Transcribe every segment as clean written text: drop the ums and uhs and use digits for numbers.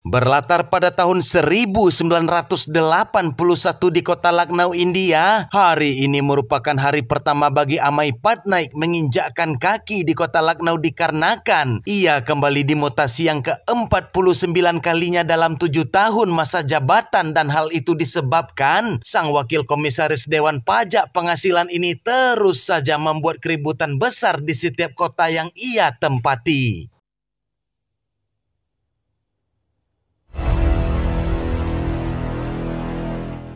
Berlatar pada tahun 1981 di kota Lucknow, India, hari ini merupakan hari pertama bagi Amai Patnaik menginjakkan kaki di kota Lucknow dikarenakan ia kembali dimutasi yang ke-49 kalinya dalam 7 tahun masa jabatan, dan hal itu disebabkan sang wakil komisaris Dewan Pajak Penghasilan ini terus saja membuat keributan besar di setiap kota yang ia tempati.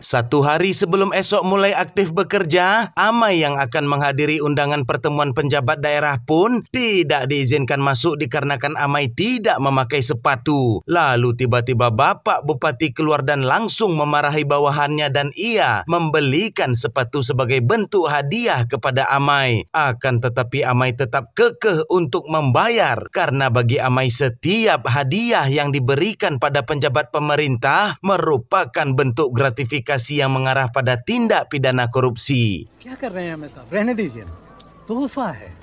Satu hari sebelum esok mulai aktif bekerja, Amai yang akan menghadiri undangan pertemuan penjabat daerah pun tidak diizinkan masuk dikarenakan Amai tidak memakai sepatu. Lalu tiba-tiba Bapak Bupati keluar dan langsung memarahi bawahannya dan ia membelikan sepatu sebagai bentuk hadiah kepada Amai. Akan tetapi Amai tetap kekeh untuk membayar karena bagi Amai setiap hadiah yang diberikan pada penjabat pemerintah merupakan bentuk gratifikasi yang mengarah pada tindak pidana korupsi. क्या कर रहे हैं हमें साहब? रहने दीजिए ना, तोहफा है।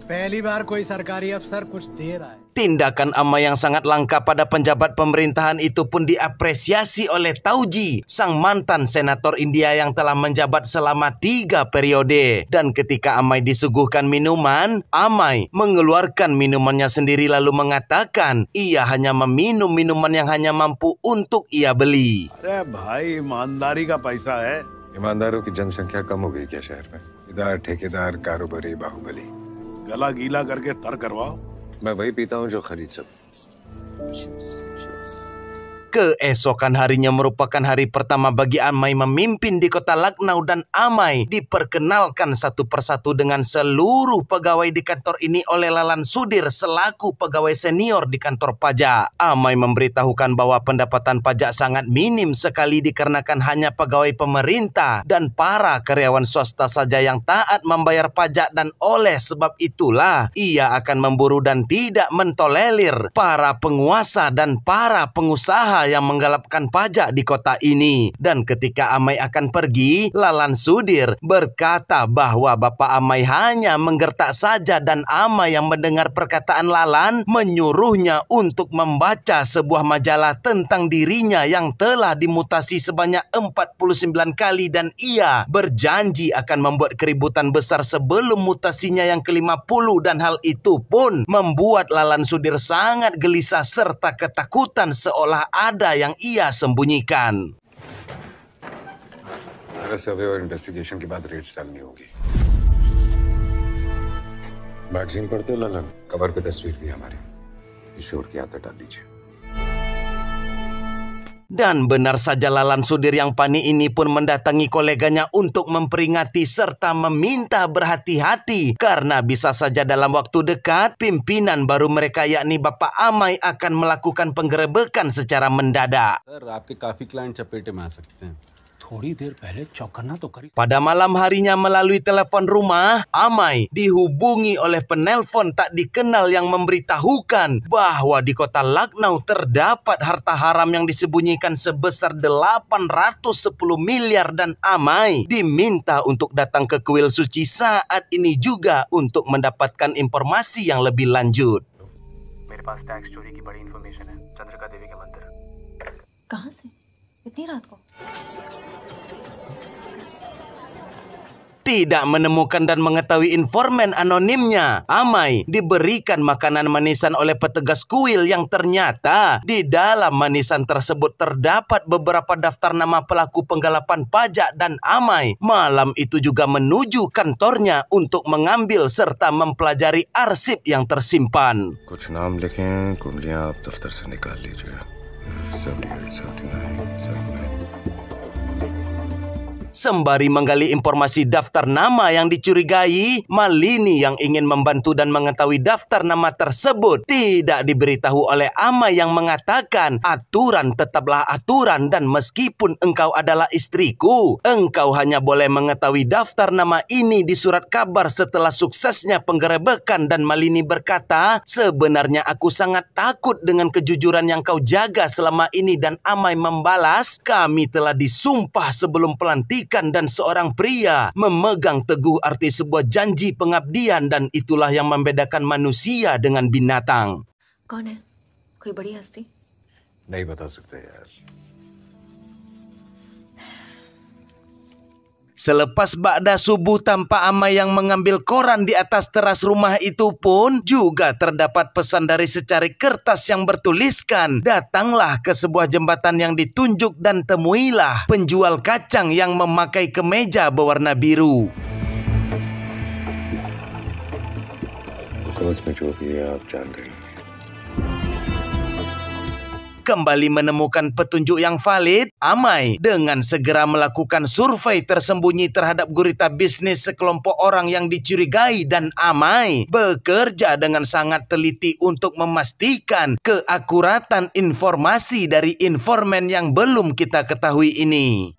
पहली बार कोई सरकारी अफसर कुछ दे रहा है. Tindakan Amai yang sangat langka pada penjabat pemerintahan itu pun diapresiasi oleh Tauji, sang mantan senator India yang telah menjabat selama 3 periode. Dan ketika Amai disuguhkan minuman, Amai mengeluarkan minumannya sendiri lalu mengatakan ia hanya meminum minuman yang hanya mampu untuk ia beli. अरे भाई ईमानदारी का पैसा है. ईमानदारों की जनसंख्या कम हो गई क्या शहर में? इधर ठेकेदार, कारोबारी, बाहुबली. गला गीला करके तर करवाओ. मैं वही पीता हूँ जो खरीद सकूं. Keesokan harinya merupakan hari pertama bagi Amai memimpin di kota Lucknow, dan Amai diperkenalkan satu persatu dengan seluruh pegawai di kantor ini oleh Lalan Sudir selaku pegawai senior di kantor pajak. Amai memberitahukan bahwa pendapatan pajak sangat minim sekali dikarenakan hanya pegawai pemerintah dan para karyawan swasta saja yang taat membayar pajak, dan oleh sebab itulah ia akan memburu dan tidak mentolerir para penguasa dan para pengusaha yang menggalapkan pajak di kota ini. Dan ketika Amai akan pergi, Lalan Sudir berkata bahwa Bapak Amai hanya menggertak saja, dan Amai yang mendengar perkataan Lalan menyuruhnya untuk membaca sebuah majalah tentang dirinya yang telah dimutasi sebanyak 49 kali, dan ia berjanji akan membuat keributan besar sebelum mutasinya yang ke-50, dan hal itu pun membuat Lalan Sudir sangat gelisah serta ketakutan seolah ada yang ia sembunyikan. सर्वे और इन्वेस्टिगेशन के बाद रेट्स डालनी होगी. मैगजीन पढ़ते हो ललन? कवर पे तस्वीर भी हमारी. ईश्वर की आदत डाल दीजिए. Dan benar saja, Lalan Sudir yang panik ini pun mendatangi koleganya untuk memperingati serta meminta berhati-hati karena bisa saja dalam waktu dekat pimpinan baru mereka yakni Bapak Amai akan melakukan penggerebekan secara mendadak. Sir आपके काफी क्लाइंट चपेटे में आ सकते हैं. थोड़ी देर पहले चौकन्ना तो करी. Pada malam harinya melalui telepon rumah, Amai dihubungi oleh penelpon tak dikenal yang memberitahukan bahwa di kota Lucknow terdapat harta haram yang disembunyikan sebesar 810 miliar, dan Amai diminta untuk datang ke kuil suci saat ini juga untuk mendapatkan informasi yang lebih lanjut. मेरे पास टैक्स चोरी की बड़ी इन्फॉर्मेशन है. चंद्रिका देवी के मंदिर. कहाँ से? इतनी रात को? Tidak menemukan dan mengetahui informan anonimnya, Amai diberikan makanan manisan oleh petugas kuil yang ternyata di dalam manisan tersebut terdapat beberapa daftar nama pelaku penggalapan pajak, dan Amai malam itu juga menuju kantornya untuk mengambil serta mempelajari arsip yang tersimpan. कुछ नाम लिखें, कुंडलियां आप दफ्तर से निकाल लीजिए. 78, 79, 79. Sembari menggali informasi daftar nama yang dicurigai, Malini yang ingin membantu dan mengetahui daftar nama tersebut tidak diberitahu oleh Amai yang mengatakan aturan tetaplah aturan, dan meskipun engkau adalah istriku, engkau hanya boleh mengetahui daftar nama ini di surat kabar setelah suksesnya penggerebekan. Dan Malini berkata, sebenarnya aku sangat takut dengan kejujuran yang kau jaga selama ini. Dan Amai membalas, kami telah disumpah sebelum pelantikan dan seorang pria memegang teguh arti sebuah janji pengabdian, dan itulah yang membedakan manusia dengan binatang. कौन है? कोई बड़ी हस्ती? नहीं बता सकते यार। Selepas ba'da subuh tampak Amai yang mengambil koran di atas teras rumah itu pun juga terdapat pesan dari secari kertas yang bertuliskan, datanglah ke sebuah jembatan yang ditunjuk dan temuilah penjual kacang yang memakai kemeja berwarna biru. हुकूमत में जो भी है आप जान गए। Kembali menemukan petunjuk yang valid, Amai dengan segera melakukan survei tersembunyi terhadap gurita bisnis sekelompok orang yang dicurigai dan Amai bekerja dengan sangat teliti untuk memastikan keakuratan informasi dari informan yang belum kita ketahui ini.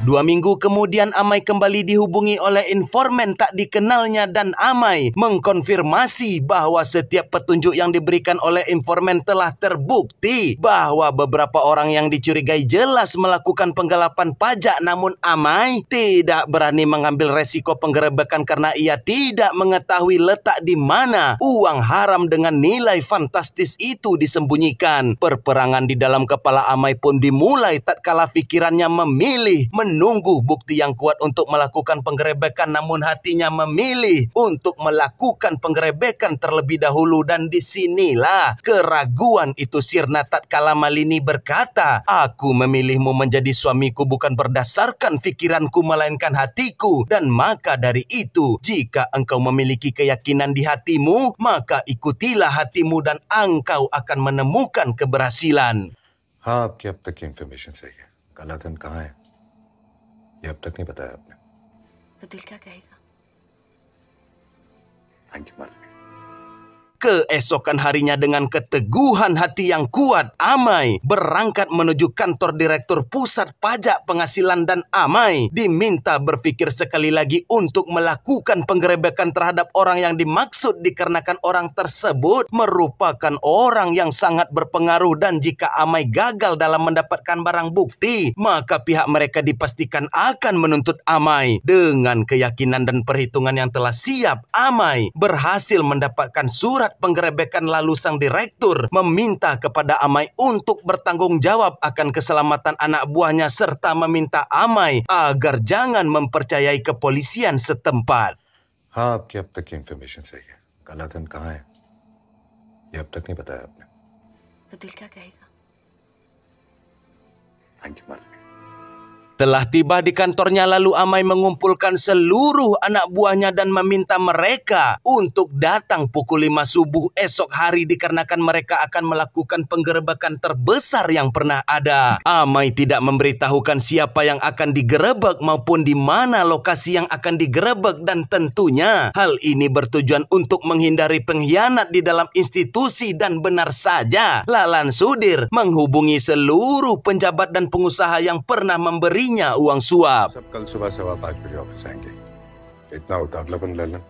2 minggu kemudian Amai kembali dihubungi oleh informan tak dikenalnya dan Amai mengkonfirmasi bahwa setiap petunjuk yang diberikan oleh informan telah terbukti bahwa beberapa orang yang dicurigai jelas melakukan penggelapan pajak, namun Amai tidak berani mengambil resiko penggerebekan karena ia tidak mengetahui letak di mana uang haram dengan nilai fantastis itu disembunyikan. Perperangan di dalam kepala Amai pun dimulai tatkala pikirannya memilih menunggu bukti yang kuat untuk melakukan penggerebekan, namun hatinya memilih untuk melakukan penggerebekan terlebih dahulu. Dan disinilah keraguan itu sirna tatkala Malini berkata, "Aku memilihmu menjadi suamiku bukan berdasarkan fikiranku melainkan hatiku, dan maka dari itu jika engkau memiliki keyakinan di hatimu maka ikutilah hatimu dan engkau akan menemukan keberhasilan." हाँ, आपकी अब तक की इंफॉर्मेशन सही है। कालाधन कहाँ है ये अब तक नहीं बताया आपने। तो दिल क्या कहेगा? Thank you Malini. Keesokan harinya dengan keteguhan hati yang kuat, Amai berangkat menuju kantor Direktur Pusat Pajak Penghasilan dan Amai diminta berpikir sekali lagi untuk melakukan penggerebekan terhadap orang yang dimaksud dikarenakan orang tersebut merupakan orang yang sangat berpengaruh, dan jika Amai gagal dalam mendapatkan barang bukti maka pihak mereka dipastikan akan menuntut Amai. Dengan keyakinan dan perhitungan yang telah siap, Amai berhasil mendapatkan surat penggerebekan, lalu sang direktur meminta kepada Amai untuk bertanggung jawab akan keselamatan anak buahnya serta meminta Amai agar jangan mempercayai kepolisian setempat. हाँ, आपकी अब तक की इंफॉर्मेशन सही है। कालाधन कहाँ है ये अब तक नहीं बताया आपने। तो दिल क्या कहेगा? Thank you Malini. Telah tiba di kantornya, lalu Amai mengumpulkan seluruh anak buahnya dan meminta mereka untuk datang pukul 5 subuh esok hari dikarenakan mereka akan melakukan penggerebekan terbesar yang pernah ada. Amai tidak memberitahukan siapa yang akan digerebek maupun di mana lokasi yang akan digerebek, dan tentunya hal ini bertujuan untuk menghindari pengkhianat di dalam institusi. Dan benar saja, Lalan Sudir menghubungi seluruh penjabat dan pengusaha yang pernah memberi uang suap. सब कल सुबह 5:15 बजे office आएंगे। इतना उतावलापन Lalan.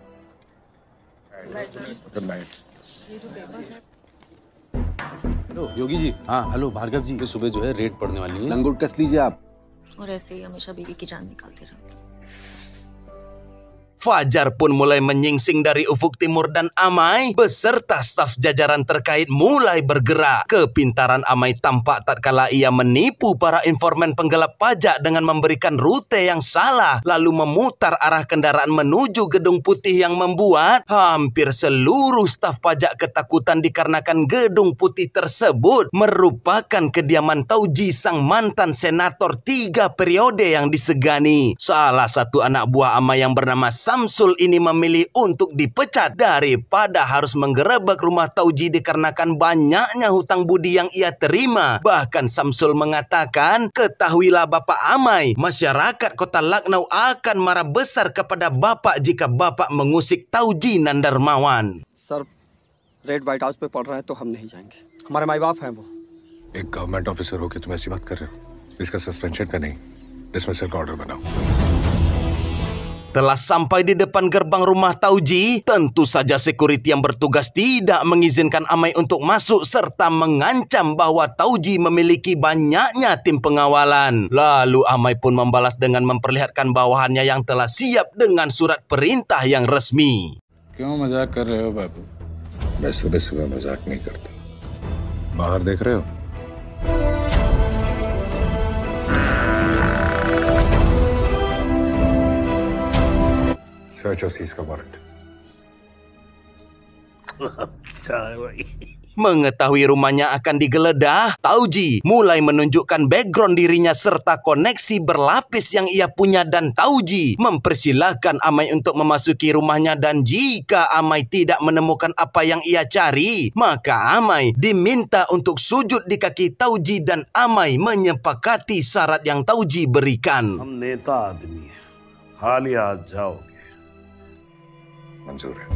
Good night. Hello Yogi ji. हाँ hello Bhargava जी, सुबह जो है रेड पड़ने वाली है, लंगोट कस लीजिए आप। और ऐसे ही हमेशा बीवी की जान निकालते रहो। Fajar pun mulai menyingsing dari ufuk timur dan Amai beserta staf jajaran terkait mulai bergerak. Kepintaran Amai tampak tatkala ia menipu para informan penggelap pajak dengan memberikan rute yang salah lalu memutar arah kendaraan menuju Gedung Putih yang membuat hampir seluruh staf pajak ketakutan dikarenakan Gedung Putih tersebut merupakan kediaman Tauji, sang mantan senator 3 periode yang disegani. Salah satu anak buah Amai yang bernama Samsul ini memilih untuk dipecat daripada harus menggerebek rumah Tauji dikarenakan banyaknya hutang budi yang ia terima. Bahkan Samsul mengatakan, "Ketahuilah Bapak Amai, masyarakat kota Lucknow akan marah besar kepada Bapak jika Bapak mengusik Tauji Nandarmawan." Sir, red white house पे पड़ रहा है तो हम नहीं जाएंगे। हमारे माई बाप हैं वो। एक गवर्नमेंट ऑफिसर होकर तुम ऐसी बात कर रहे हो? इसका सस्पेंशन का नहीं, डिसमिसल का ऑर्डर बनाओ। Telah sampai di depan gerbang rumah Tauji, tentu saja security yang bertugas tidak mengizinkan Amai untuk masuk serta mengancam bahwa Tauji memiliki banyaknya tim pengawalan. Lalu Amai pun membalas dengan memperlihatkan bawahannya yang telah siap dengan surat perintah yang resmi. क्यों मजाक कर रहे हो बाबू? मैं सुबह सुबह मजाक नहीं करता। बाहर देख रहे हो? सर्च और सीज का warrant. Mengetahui rumahnya akan digeledah, Tauji mulai menunjukkan background dirinya serta koneksi berlapis yang ia punya, dan Tauji mempersilahkan Amai untuk memasuki rumahnya, dan jika Amai tidak menemukan apa yang ia cari, maka Amai diminta untuk sujud di kaki Tauji dan Amai menyepakati syarat yang Tauji berikan. हम नेता आदमी हैं, हाल ही आज जाओगे। मंजूर है।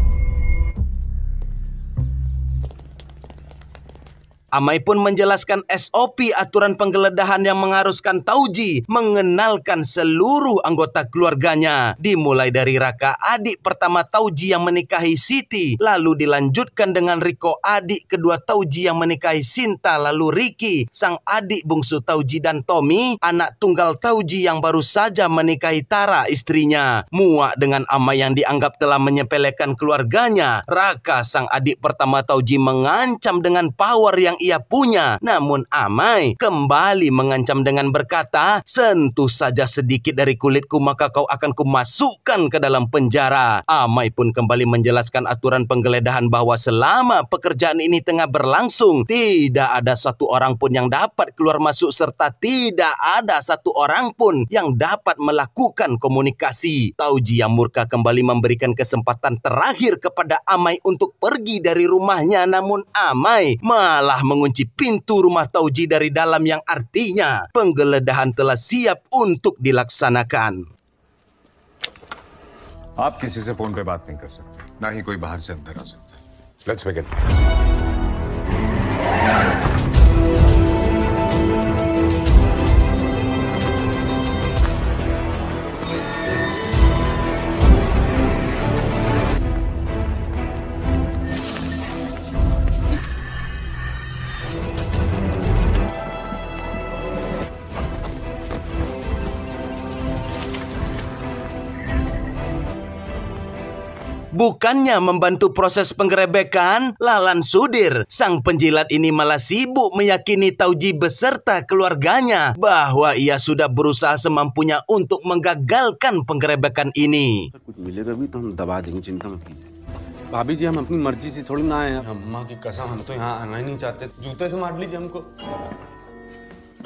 Amai pun menjelaskan SOP aturan penggeledahan yang mengharuskan Tauji mengenalkan seluruh anggota keluarganya. Dimulai dari Raka, adik pertama Tauji yang menikahi Siti, lalu dilanjutkan dengan Riko, adik kedua Tauji yang menikahi Sinta, lalu Riki, sang adik bungsu Tauji, dan Tommy, anak tunggal Tauji yang baru saja menikahi Tara, istrinya. Muak dengan Amai yang dianggap telah menyepelekan keluarganya, Raka, sang adik pertama Tauji, mengancam dengan power yang ia punya. Namun Amai kembali mengancam dengan berkata, sentuh saja sedikit dari kulitku maka kau akan kumasukkan ke dalam penjara. Amai pun kembali menjelaskan aturan penggeledahan bahwa selama pekerjaan ini tengah berlangsung, tidak ada satu orang pun yang dapat keluar masuk serta tidak ada satu orang pun yang dapat melakukan komunikasi. Tauji yang murka kembali memberikan kesempatan terakhir kepada Amai untuk pergi dari rumahnya, namun Amai malah mengunci pintu rumah Tauji dari dalam, yang artinya penggeledahan telah siap untuk dilaksanakan. आप किसी से फोन पे बात नहीं कर सकते, ना ही कोई बाहर से अंदर आ सकता है। Let's begin. Bukannya membantu proses penggerebekan, Lalan Sudir, sang penjilat ini malah sibuk meyakini Tauji beserta keluarganya bahwa ia sudah berusaha semampunya untuk menggagalkan penggerebekan ini. कुछ मिलेगा भी तो हम दबा देंगे, चिंता मत कीजिए। भाभी जी, हम अपनी मर्जी से थोड़ी ना आए हैं। अम्मा की कसम, हम तो यहाँ आना ही नहीं चाहते। जूते से मार लीजिए हमको।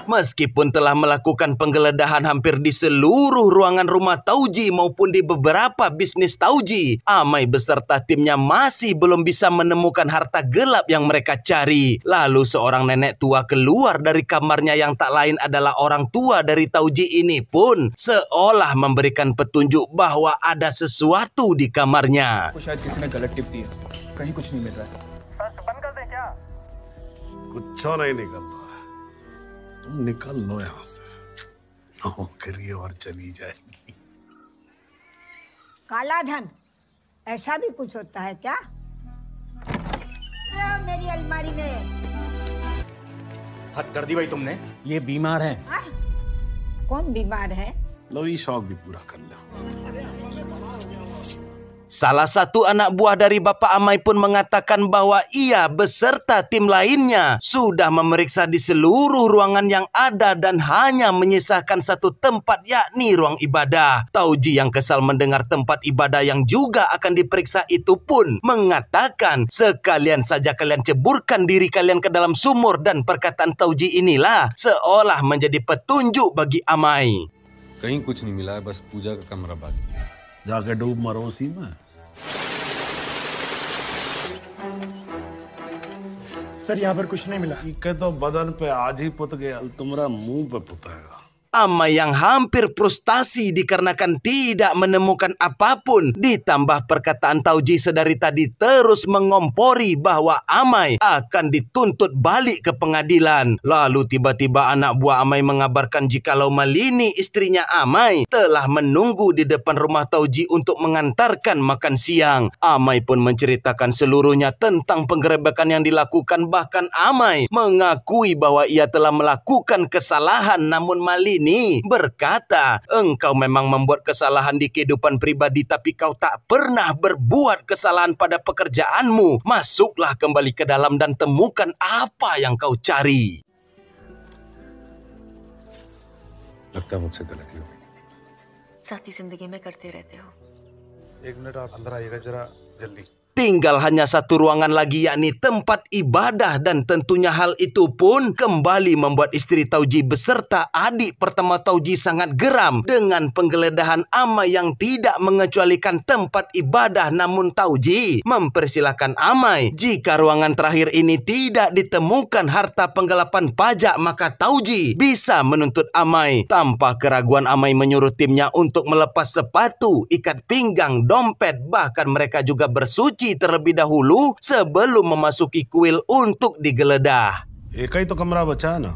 Meskipun telah melakukan penggeledahan hampir di seluruh ruangan rumah Tauji maupun di beberapa bisnis Tauji, Amai beserta timnya masih belum bisa menemukan harta gelap yang mereka cari. Lalu seorang nenek tua keluar dari kamarnya yang tak lain adalah orang tua dari Tauji ini pun seolah memberikan petunjuk bahwa ada sesuatu di kamarnya. शायद किसी ने गलत टिप दी है, कहीं कुछ नहीं मिल रहा है। कुछ नहीं निकल रहा है, तुम निकल लो यहाँ से, नौकरी और चली जाएगी। काला धन, ऐसा भी कुछ होता है क्या? मेरी अलमारी में हद कर दी भाई तुमने। ये बीमार हैं। हाँ? कौन बीमार है? लो ये शौक भी पूरा कर लो। Salah satu anak buah dari Bapak Amai pun mengatakan bahwa ia beserta tim lainnya sudah memeriksa di seluruh ruangan yang ada dan hanya menyisakan satu tempat, yakni ruang ibadah. Tauji yang kesal mendengar tempat ibadah yang juga akan diperiksa itu pun mengatakan, sekalian saja kalian ceburkan diri kalian ke dalam sumur, dan perkataan Tauji inilah seolah menjadi petunjuk bagi Amai. कहीं कुछ नहीं मिला है, बस पूजा का कमरा बाकी है। जाके डूब मरो उसी में। सर यहाँ पर कुछ नहीं मिला। के तो बदन पे आज ही पुत गया, तुम्हारा मुंह पे पुताएगा। Amai yang hampir frustasi dikarenakan tidak menemukan apapun, ditambah perkataan Tauji sedari tadi terus mengompori bahwa Amai akan dituntut balik ke pengadilan. Lalu tiba-tiba anak buah Amai mengabarkan jikalau Malini, istrinya Amai, telah menunggu di depan rumah Tauji untuk mengantarkan makan siang. Amai pun menceritakan seluruhnya tentang penggerebekan yang dilakukan, bahkan Amai mengakui bahwa ia telah melakukan kesalahan, namun Malini ini berkata, engkau memang membuat kesalahan di kehidupan pribadi tapi kau tak pernah berbuat kesalahan pada pekerjaanmu. Masuklah kembali ke dalam dan temukan apa yang kau cari. लगता है मुझसे गलती हो गई। साथी जिंदगी में करते रहते हो। 1 मिनट आप अंदर आइएगा जरा जल्दी। Tinggal hanya satu ruangan lagi, yakni tempat ibadah, dan tentunya hal itu pun kembali membuat istri Tauji beserta adik pertama Tauji sangat geram dengan penggeledahan Amai yang tidak mengecualikan tempat ibadah. Namun Tauji mempersilahkan Amai. Jika ruangan terakhir ini tidak ditemukan harta penggelapan pajak, maka Tauji bisa menuntut Amai. Tanpa keraguan Amai menyuruh timnya untuk melepas sepatu, ikat pinggang, dompet, bahkan mereka juga bersuci terlebih dahulu sebelum memasuki kuil untuk digeledah. एक ही तो कमरा बचा है ना।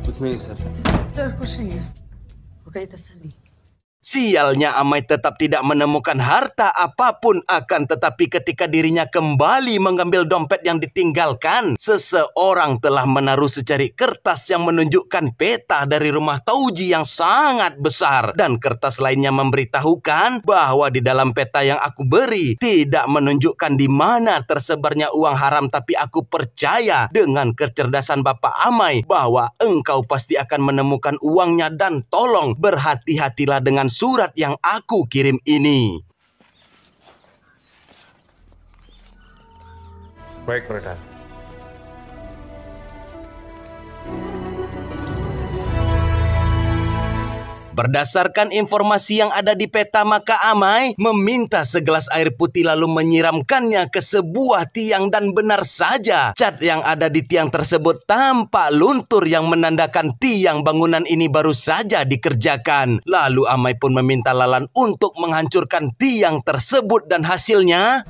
कुछ नहीं sir. Sir कुछ नहीं है, हो गई तसल्ली। Sialnya Amai tetap tidak menemukan harta apapun, akan tetapi ketika dirinya kembali mengambil dompet yang ditinggalkan, seseorang telah menaruh secari kertas yang menunjukkan peta dari rumah Tauji yang sangat besar. Dan kertas lainnya memberitahukan bahwa di dalam peta yang aku beri tidak menunjukkan di mana tersebarnya uang haram, tapi aku percaya dengan kecerdasan Bapak Amai bahwa engkau pasti akan menemukan uangnya, dan tolong berhati-hatilah dengan surat yang aku kirim ini. Baik, Mereka. Berdasarkan informasi yang ada di peta, maka Amai meminta segelas air putih lalu menyiramkannya ke sebuah tiang, dan benar saja cat yang ada di tiang tersebut tampak luntur yang menandakan tiang bangunan ini baru saja dikerjakan. Lalu Amai pun meminta Lalan untuk menghancurkan tiang tersebut, dan hasilnya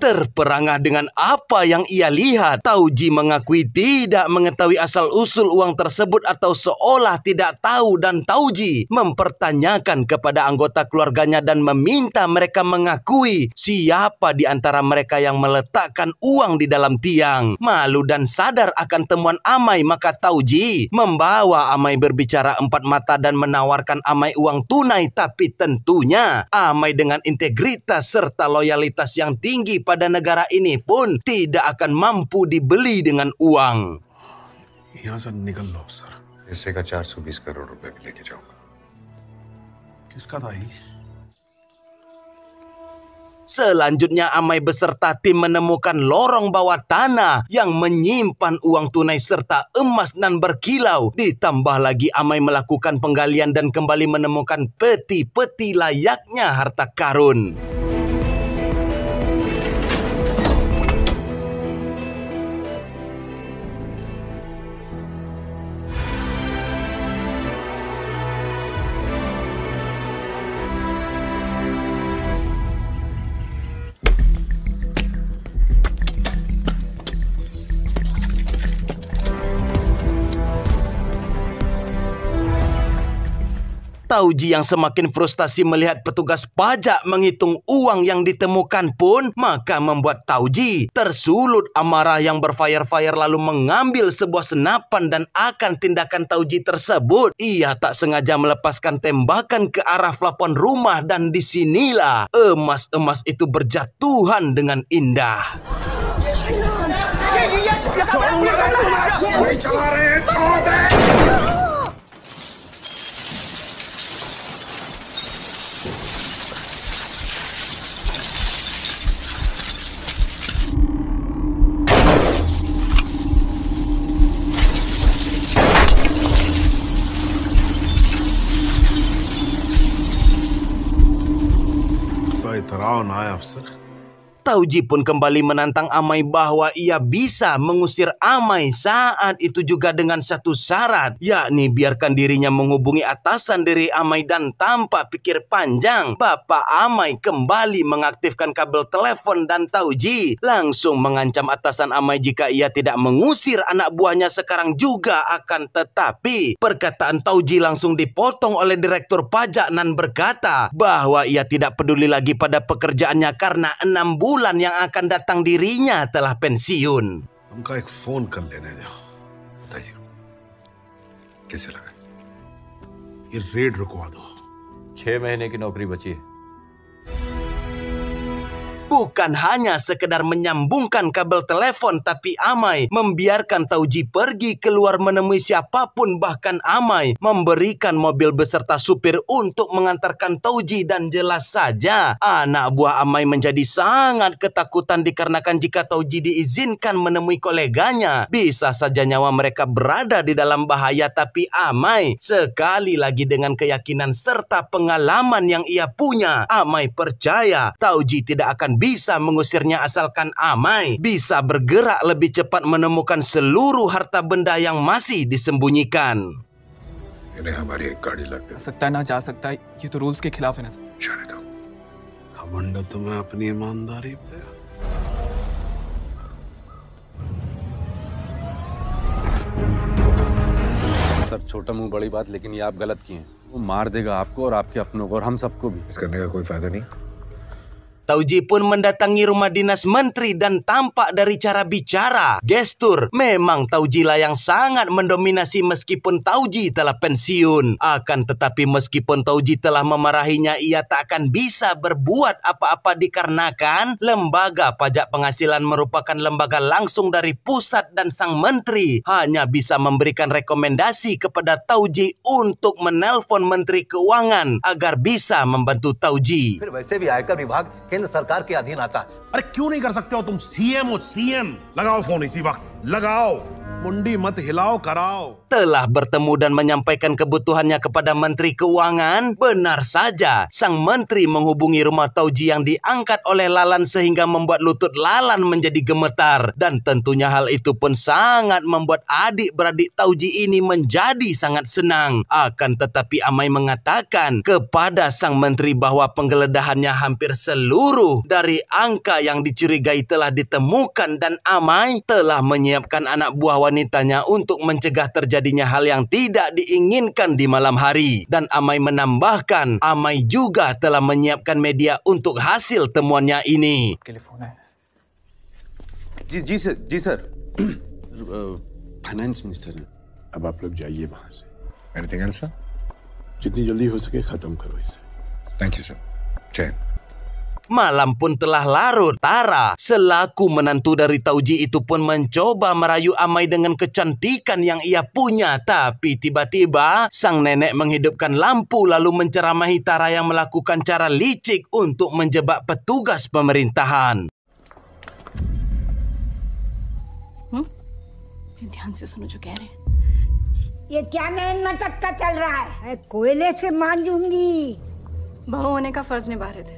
terperangah dengan apa yang ia lihat. Tauji mengakui tidak mengetahui asal-usul uang tersebut atau seolah tidak tahu, dan Tauji mempertanyakan kepada anggota keluarganya dan meminta mereka mengakui siapa di antara mereka yang meletakkan uang di dalam tiang. Malu dan sadar akan temuan Amai, maka Tauji membawa Amai berbicara empat mata dan menawarkan Amai uang tunai, tapi tentunya Amai dengan integritas serta loyalitas yang tinggi pada negara ini pun tidak akan mampu dibeli dengan uang. यहाँ से निकल लो सर। हिस्से का 420 करोड़ रुपए भी लेके जाऊंगा। किसका था ये? Selanjutnya Amai beserta tim menemukan lorong bawah tanah yang menyimpan uang tunai serta emas nan berkilau. Ditambah lagi Amai melakukan penggalian dan kembali menemukan peti-peti layaknya harta karun. Tauji yang semakin frustasi melihat petugas pajak menghitung uang yang ditemukan pun, maka membuat Tauji tersulut amarah yang berfire-fire lalu mengambil sebuah senapan dan akan tindakan Tauji tersebut. Ia tak sengaja melepaskan tembakan ke arah plafon rumah, dan disinilah emas-emas itu berjatuhan dengan indah. इतराव ना है अफसर, Tauji pun kembali menantang Amai bahwa ia bisa mengusir Amai saat itu juga dengan satu syarat, yakni biarkan dirinya menghubungi atasan dari Amai. Dan tanpa pikir panjang, Bapak Amai kembali mengaktifkan kabel telepon dan Tauji langsung mengancam atasan Amai jika ia tidak mengusir anak buahnya sekarang juga. Akan tetapi perkataan Tauji langsung dipotong oleh direktur pajak Nan berkata bahwa ia tidak peduli lagi pada pekerjaannya karena 6 bulan yang akan datang dirinya telah pensiun. उनका एक फोन कर लेने जाओ. बताइए कैसे लगा? ये रेड रुकवा दो. 6 महीने की नौकरी बची है. Bukan hanya sekedar menyambungkan kabel telepon, tapi Amai membiarkan Tauji pergi keluar menemui siapapun. Bahkan Amai memberikan mobil beserta supir untuk mengantarkan Tauji. Dan jelas saja anak buah Amai menjadi sangat ketakutan dikarenakan jika Tauji diizinkan menemui koleganya, bisa saja nyawa mereka berada di dalam bahaya. Tapi Amai sekali lagi dengan keyakinan serta pengalaman yang ia punya, Amai percaya Tauji tidak akan bisa mengusirnya asalkan Amai bisa bergerak lebih cepat menemukan seluruh harta benda yang masih disembunyikan. इन्हें हमारी एक गाड़ी लग सकता है ना जा सकता है, ये तो रूल्स के खिलाफ है ना। जाने दो. घमंड तुम्हें अपनी ईमानदारी पे. सर छोटा मुंह बड़ी बात, लेकिन ये आप गलत किए हैं. वो मार देगा आपको और आपके अपनों को और हम सबको भी. करने का कोई फायदा नहीं. Tauji pun mendatangi rumah dinas menteri dan tampak dari cara bicara, gestur, memang Tauji lah yang sangat mendominasi meskipun Tauji telah pensiun. Akan tetapi meskipun Tauji telah memarahinya, ia tak akan bisa berbuat apa-apa dikarenakan lembaga pajak penghasilan merupakan lembaga langsung dari pusat dan sang menteri hanya bisa memberikan rekomendasi kepada Tauji untuk menelpon menteri keuangan agar bisa membantu Tauji. फिर वैसे भी आयकर विभाग केंद्र सरकार के अधीन आता है. अरे क्यों नहीं कर सकते हो तुम? सीएम हो सीएम. लगाओ फोन इसी वक्त. लगाओ. मुंडी मत हिलाओ, कराओ. Telah bertemu dan menyampaikan kebutuhannya kepada Menteri Keuangan. Benar saja, sang menteri menghubungi rumah Tauji yang diangkat oleh Lalan sehingga membuat lutut Lalan menjadi gemetar. Dan tentunya hal itu pun sangat membuat adik-beradik Tauji ini menjadi sangat senang. Akan tetapi Amai mengatakan kepada sang menteri bahwa penggeledahannya hampir seluruh dari angka yang dicurigai telah ditemukan dan Amai telah menyiapkan anak buah wanitanya untuk mencegah terjadinya hal yang tidak diinginkan di malam hari. Dan Amai menambahkan, Amai juga telah menyiapkan media untuk hasil temuannya ini. जी sir finance minister हैं. अब आप लोग जाइए वहां से. Anything else, sir? जितनी जल्दी हो सके खत्म करो इसे. Thank you, sir. Jane. Malam pun telah larut. Tara selaku menantu dari Tauji itu pun mencoba merayu Amai dengan kecantikan yang ia punya. Tapi tiba-tiba sang nenek menghidupkan lampu lalu menceramahi Tara yang melakukan cara licik untuk menjebak petugas pemerintahan. ध्यान से सुनो जो कह रहे हैं. ये क्या नैन नाटक का चल रहा है? कोयले से मांजूंगी. बहू होने का फर्ज निभा रहे थे.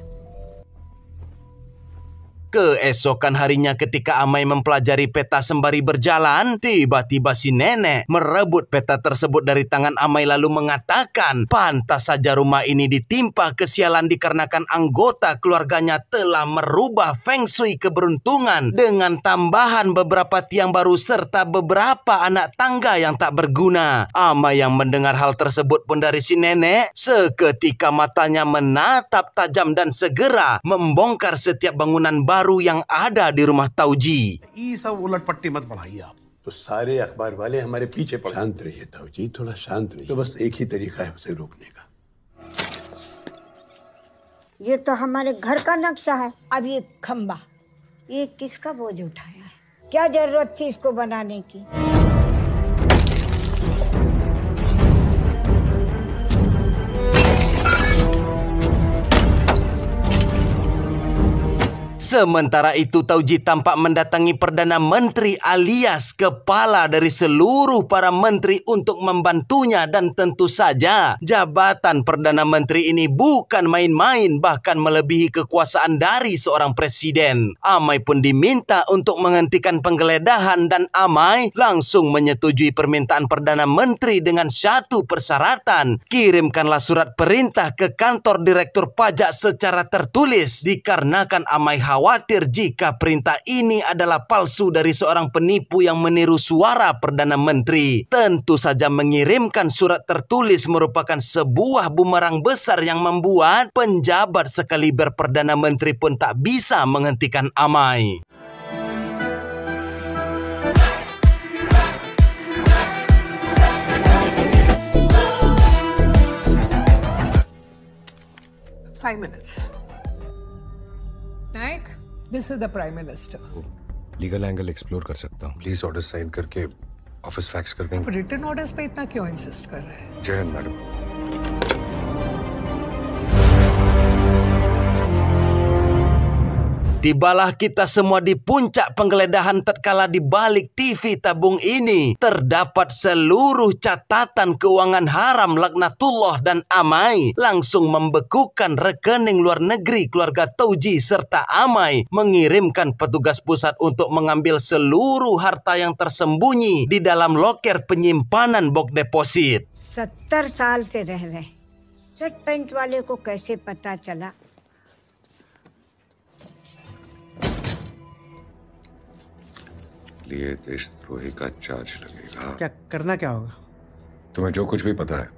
Keesokan harinya ketika Amai mempelajari peta sembari berjalan, tiba-tiba si nenek merebut peta tersebut dari tangan Amai lalu mengatakan pantas saja rumah ini ditimpa kesialan dikarenakan anggota keluarganya telah merubah feng shui keberuntungan dengan tambahan beberapa tiang baru serta beberapa anak tangga yang tak berguna. Amai yang mendengar hal tersebut pun dari si nenek, seketika matanya menatap tajam dan segera membongkar setiap bangunan baru yang ada di rumah Tauji. ये सब उलट पट्टी मत पढ़ाइए आप. तो सारे अखबार वाले हमारे पीछे पड़े. शांत रहिए ताऊजी, थोड़ा शांत रहिए. तो बस एक ही तरीका है उसे रोकने का. ये तो हमारे घर का नक्शा है. अब ये खंबा, ये किसका बोझ उठाया है? क्या जरूरत थी इसको बनाने की? Sementara itu Tauji tampak mendatangi Perdana Menteri alias kepala dari seluruh para menteri untuk membantunya, dan tentu saja jabatan Perdana Menteri ini bukan main-main, bahkan melebihi kekuasaan dari seorang presiden. Amai pun diminta untuk menghentikan penggeledahan dan Amai langsung menyetujui permintaan Perdana Menteri dengan satu persyaratan. Kirimkanlah surat perintah ke kantor Direktur Pajak secara tertulis, dikarenakan Amai khawatir jika perintah ini adalah palsu dari seorang penipu yang meniru suara Perdana Menteri. Tentu saja mengirimkan surat tertulis merupakan sebuah bumerang besar yang membuat penjabat sekaliber Perdana Menteri pun tak bisa menghentikan Amai. Five minutes. Nayak, this is the Prime Minister. Legal angle explore कर सकता हूँ। Please order sign करके office fax कर देंगे। Written orders पे इतना क्यों इंसिस्ट कर रहे हैं? जय Hind madam. Tibalah kita semua di puncak penggeledahan tatkala di balik TV tabung ini terdapat seluruh catatan keuangan haram laknatullah, dan Amai langsung membekukan rekening luar negeri keluarga Tauji serta Amai mengirimkan petugas pusat untuk mengambil seluruh harta yang tersembunyi di dalam loker penyimpanan box deposit. 70 साल से रह रहे shirt pant वाले को कैसे पता चला? लिए देशद्रोही का चार्ज लगेगा। क्या करना क्या होगा? तुम्हें जो कुछ भी पता है।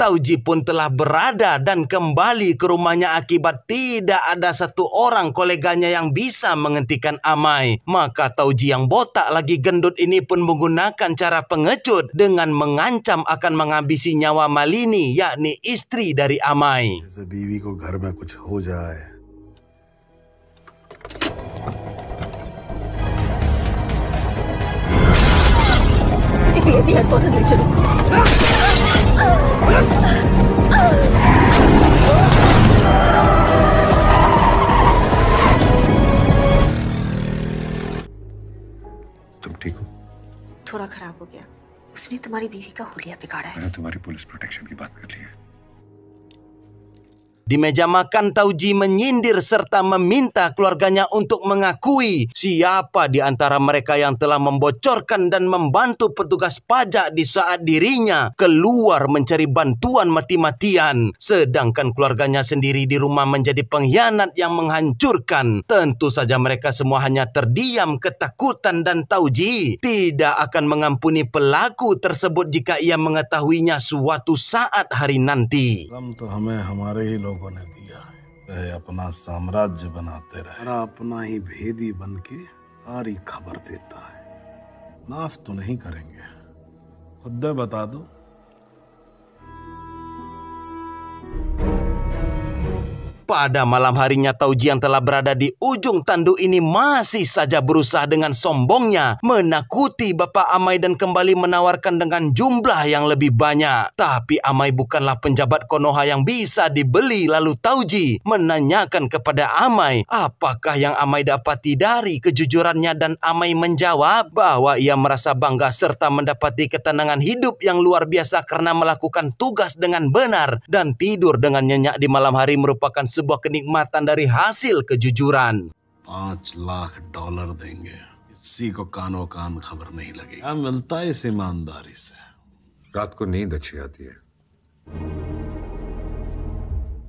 Tauji pun telah berada dan kembali ke rumahnya akibat tidak ada satu orang koleganya yang bisa menghentikan Amai. Maka Tauji yang botak lagi gendut ini pun menggunakan cara pengecut dengan mengancam akan menghabisi nyawa Malini, yakni istri dari Amai. जैसे बीवी को घर में कुछ हो जाए। तुम ठीक हो? थोड़ा खराब हो गया। उसने तुम्हारी बीवी का हुलिया बिगाड़ा है। मैंने तुम्हारी पुलिस प्रोटेक्शन की बात कर ली है। Di meja makan, Tauji menyindir serta meminta keluarganya untuk mengakui siapa di antara mereka yang telah membocorkan dan membantu petugas pajak di saat dirinya keluar mencari bantuan mati-matian. Sedangkan keluarganya sendiri di rumah menjadi pengkhianat yang menghancurkan. Tentu saja mereka semua hanya terdiam ketakutan, dan Tauji tidak akan mengampuni pelaku tersebut jika ia mengetahuinya suatu saat hari nanti. तो हमें हमारे ही लोगों ने दिया है, अपना साम्राज्य बनाते रहे, अपना ही भेदी बन के सारी खबर देता है। माफ तो नहीं करेंगे, खुद बता दो। Pada malam harinya, Tauji yang telah berada di ujung tanduk ini masih saja berusaha dengan sombongnya menakuti Bapak Amai dan kembali menawarkan dengan jumlah yang lebih banyak. Tapi Amai bukanlah penjabat Konoha yang bisa dibeli. Lalu Tauji menanyakan kepada Amai apakah yang Amai dapati dari kejujurannya, dan Amai menjawab bahwa ia merasa bangga serta mendapati ketenangan hidup yang luar biasa karena melakukan tugas dengan benar dan tidur dengan nyenyak di malam hari merupakan sebuah kenikmatan dari hasil kejujuran. $5 लाख देंगे, किसी को कानो कान खबर नहीं लगेगी। क्या मिलता है इस ईमानदारी से? रात को नींद अच्छी आती है।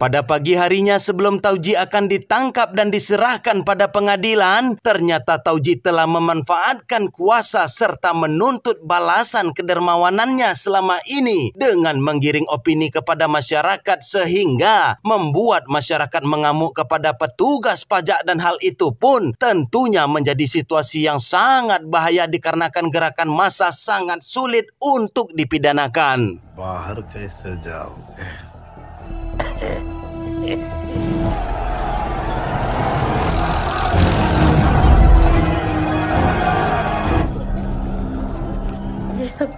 Pada pagi harinya sebelum Tauji akan ditangkap dan diserahkan pada pengadilan, ternyata Tauji telah memanfaatkan kuasa serta menuntut balasan kedermawanannya selama ini dengan menggiring opini kepada masyarakat sehingga membuat masyarakat mengamuk kepada petugas pajak, dan hal itu pun tentunya menjadi situasi yang sangat bahaya dikarenakan gerakan massa sangat sulit untuk dipidanakan. बाहर कैसे जाओगे?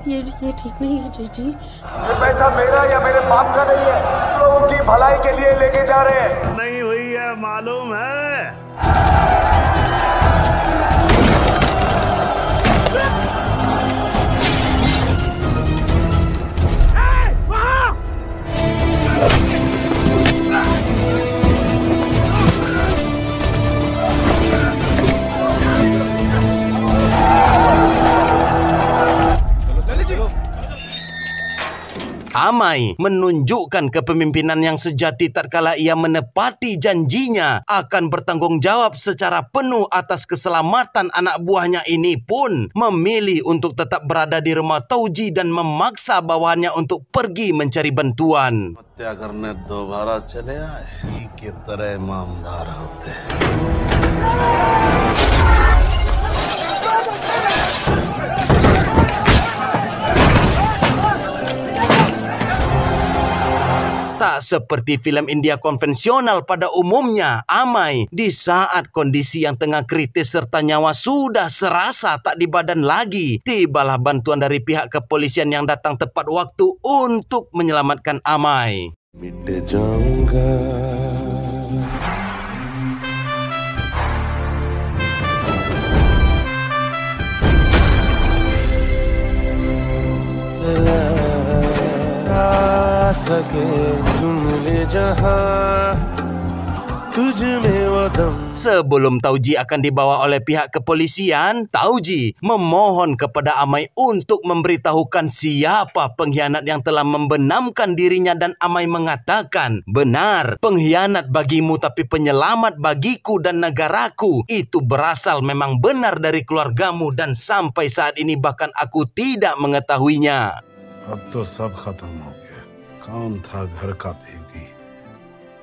ये ठीक नहीं है जीजी। ये पैसा मेरा या मेरे बाप का नहीं है, लोगों की भलाई के लिए लेके जा रहे हैं। नहीं हुई है मालूम है। Amai menunjukkan kepemimpinan yang sejati tatkala ia menepati janjinya akan bertanggung jawab secara penuh atas keselamatan anak buahnya ini pun memilih untuk tetap berada di rumah Tauji dan memaksa bawahannya untuk pergi mencari bantuan. हत्या करने दोबारा चले आए की तरह ईमानदार होते। Tak seperti film India konvensional pada umumnya, Amai di saat kondisi yang tengah kritis serta nyawa sudah serasa tak di badan lagi, tibalah bantuan dari pihak kepolisian yang datang tepat waktu untuk menyelamatkan Amai. Sebelum Tauji akan dibawa oleh pihak kepolisian, Tauji memohon kepada Amai untuk memberitahukan siapa pengkhianat yang telah membenamkan dirinya, dan Amai mengatakan, benar, pengkhianat bagimu tapi penyelamat bagiku dan negaraku. Itu berasal memang benar dari keluargamu dan sampai saat ini bahkan aku tidak mengetahuinya. अब तो सब खत्म हो गया। कौन था घर का भेदी?